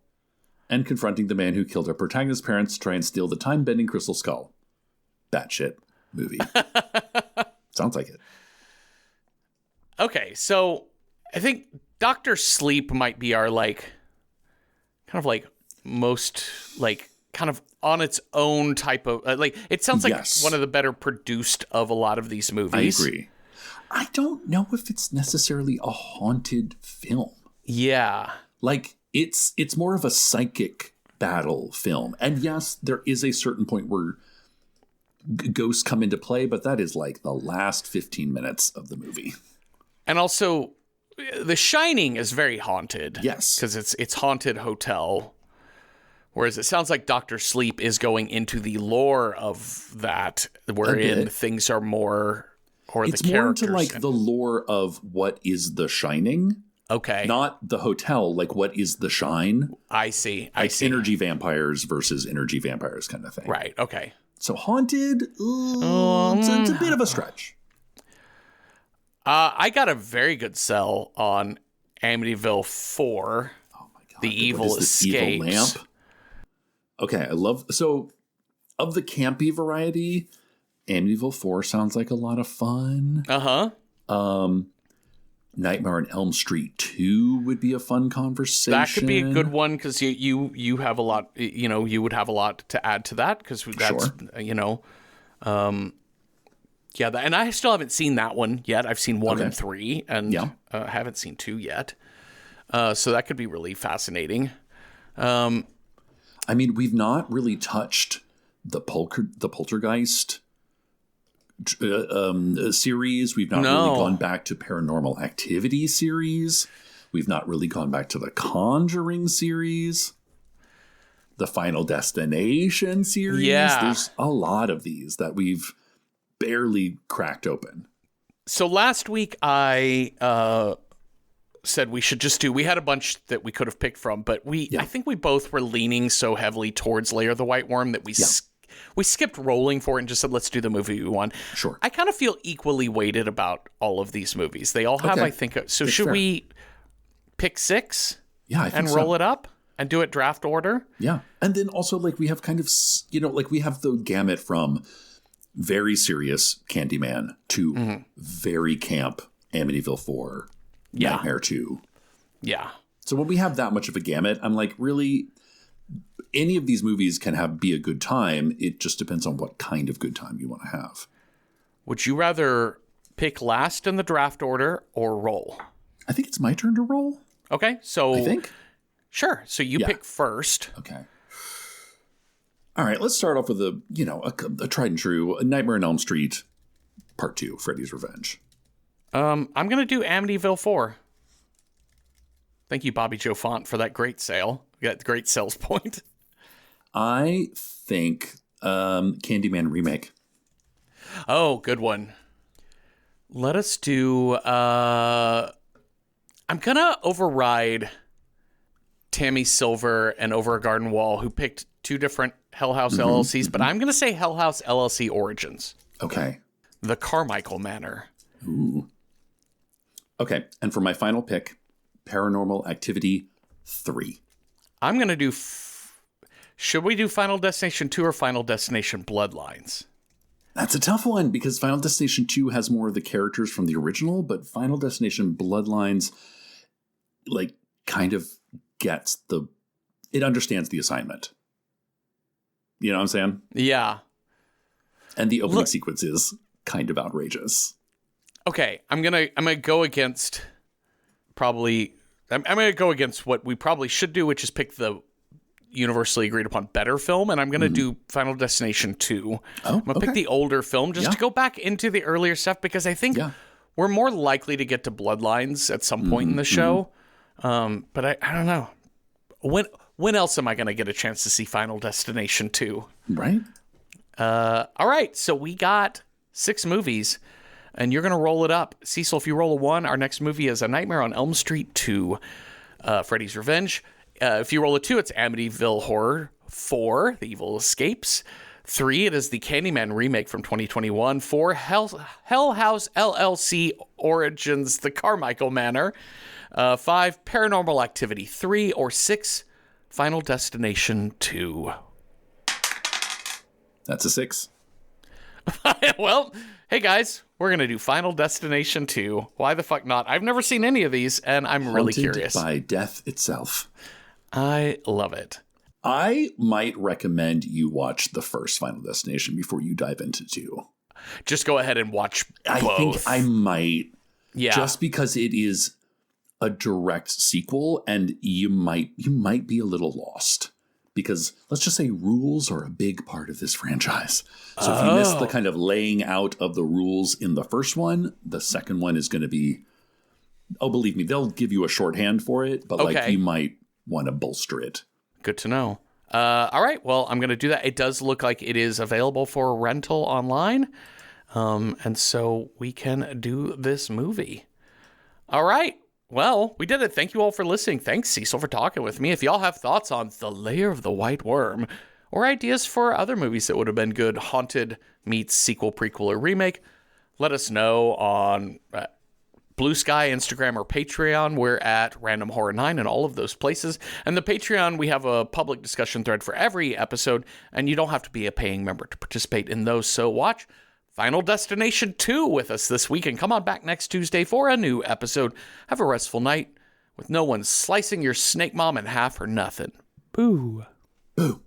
and confronting the man who killed our protagonist's parents to try and steal the time-bending crystal skull. Batshit movie. Sounds like it. Okay, so I think Dr. Sleep might be our most kind of on its own type of it sounds like one of the better produced of a lot of these movies. I agree. I don't know if it's necessarily a haunted film. Yeah. It's more of a psychic battle film. And yes, there is a certain point where ghosts come into play, but that is like the last 15 minutes of the movie. And also, The Shining is very haunted. Yes. Because it's haunted hotel. Whereas it sounds like Dr. Sleep is going into the lore of that, wherein things are more, or it's the characters. It's more into the lore of what is The Shining. Okay. Not the hotel, what is the shine? I see. Energy vampires versus energy vampires kind of thing. Right, okay. So haunted, it's a bit of a stretch. I got a very good sell on Amityville 4. Oh my God. The Evil Escapes. Evil Lamp? Okay, so of the campy variety, Amityville 4 sounds like a lot of fun. Nightmare on Elm Street 2 would be a fun conversation. That could be a good one because you have a lot, you would have a lot to add to that because that's, and I still haven't seen that one yet. I've seen 1 and 3 and haven't seen 2 yet. So that could be really fascinating. I mean, we've not really touched the Poltergeist series. We've not really gone back to Paranormal Activity series. We've not really gone back to the Conjuring series. The Final Destination series. Yeah. There's a lot of these that we've barely cracked open. So last week I said we should just we had a bunch that we could have picked from, but I think we both were leaning so heavily towards Lair of the White Worm that we skipped rolling for it and just said, let's do the movie we want. Sure. I kind of feel equally weighted about all of these movies. They all have, I think, so should we pick 6? Yeah, I think and roll it up and do it draft order? Yeah. And then also, like, we have kind of, we have the gamut from very serious Candyman to very camp Amityville 4, Nightmare 2. Yeah. So when we have that much of a gamut, I'm like, really, any of these movies can be a good time. It just depends on what kind of good time you want to have. Would you rather pick last in the draft order or roll? I think it's my turn to roll. Okay, so I think. Sure. So you pick first. Okay. All right, let's start off with a tried and true Nightmare on Elm Street Part 2, Freddy's Revenge. I'm going to do Amityville 4. Thank you, Bobby Joe Font, for that great great sales point. I think Candyman Remake. Oh, good one. Let us do... I'm going to override Tammy Silver and Over a Garden Wall, who picked 2 different Hell House LLCs, but I'm going to say Hell House LLC Origins. Okay. The Carmichael Manor. Ooh. Okay, and for my final pick, Paranormal Activity 3. I'm going to do... Should we do Final Destination 2 or Final Destination Bloodlines? That's a tough one, because Final Destination 2 has more of the characters from the original, but Final Destination Bloodlines, kind of gets it understands the assignment. You know what I'm saying? Yeah. And the opening sequence is kind of outrageous. Okay, I'm gonna go against I'm gonna go against what we probably should do, which is pick the universally agreed upon better film, and I'm gonna do Final Destination 2. I'm gonna pick the older film just to go back into the earlier stuff, because I think we're more likely to get to Bloodlines at some point in the show. But I don't know. When else am I gonna get a chance to see Final Destination 2? Right. All right, so we got 6 movies. And you're going to roll it up. Cecil, if you roll a 1, our next movie is A Nightmare on Elm Street 2, Freddy's Revenge. If you roll a 2, it's Amityville Horror 4, The Evil Escapes. 3, it is the Candyman remake from 2021. 4, Hell House LLC Origins, The Carmichael Manor. 5, Paranormal Activity 3. Or 6, Final Destination 2. That's a 6. Well, hey guys, we're going to do Final Destination 2. Why the fuck not? I've never seen any of these, and I'm really curious. By death itself. I love it. I might recommend you watch the first Final Destination before you dive into 2. Just go ahead and watch both. I think I might. Yeah. Just because it is a direct sequel, and you might be a little lost. Because let's just say rules are a big part of this franchise. So if you miss the kind of laying out of the rules in the first one, the second one is going to be, believe me, they'll give you a shorthand for it, but you might want to bolster it. Good to know. All right, well, I'm going to do that. It does look like it is available for rental online. And so we can do this movie. All right. Well, we did it. Thank you all for listening. Thanks, Cecil, for talking with me. If y'all have thoughts on The Lair of the White Worm or ideas for other movies that would have been good, haunted meets sequel, prequel, or remake, let us know on Blue Sky, Instagram, or Patreon. We're at Random Horror 9 in all of those places. And the Patreon, we have a public discussion thread for every episode, and you don't have to be a paying member to participate in those. So watch Final Destination 2 with us this week, and come on back next Tuesday for a new episode. Have a restful night with no one slicing your snake mom in half for nothing. Boo. Boo.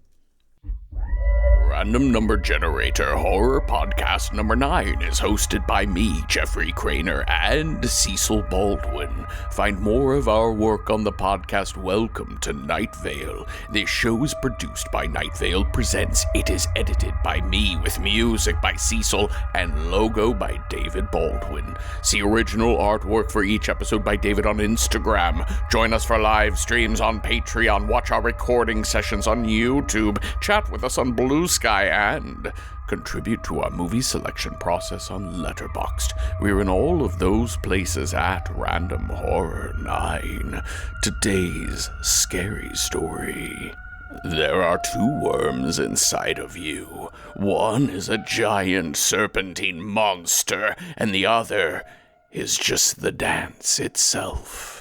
Right. Random Number Generator Horror Podcast number 9 is hosted by me, Jeffrey Craner, and Cecil Baldwin. Find more of our work on the podcast Welcome to Night Vale. This show is produced by Night Vale Presents. It is edited by me with music by Cecil and logo by David Baldwin. See original artwork for each episode by David on Instagram. Join us for live streams on Patreon. Watch our recording sessions on YouTube. Chat with us on Blue Sky and contribute to our movie selection process on Letterboxd. We're in all of those places at Random Horror 9. Today's scary story. There are 2 worms inside of you. One is a giant serpentine monster, and the other is just the dance itself.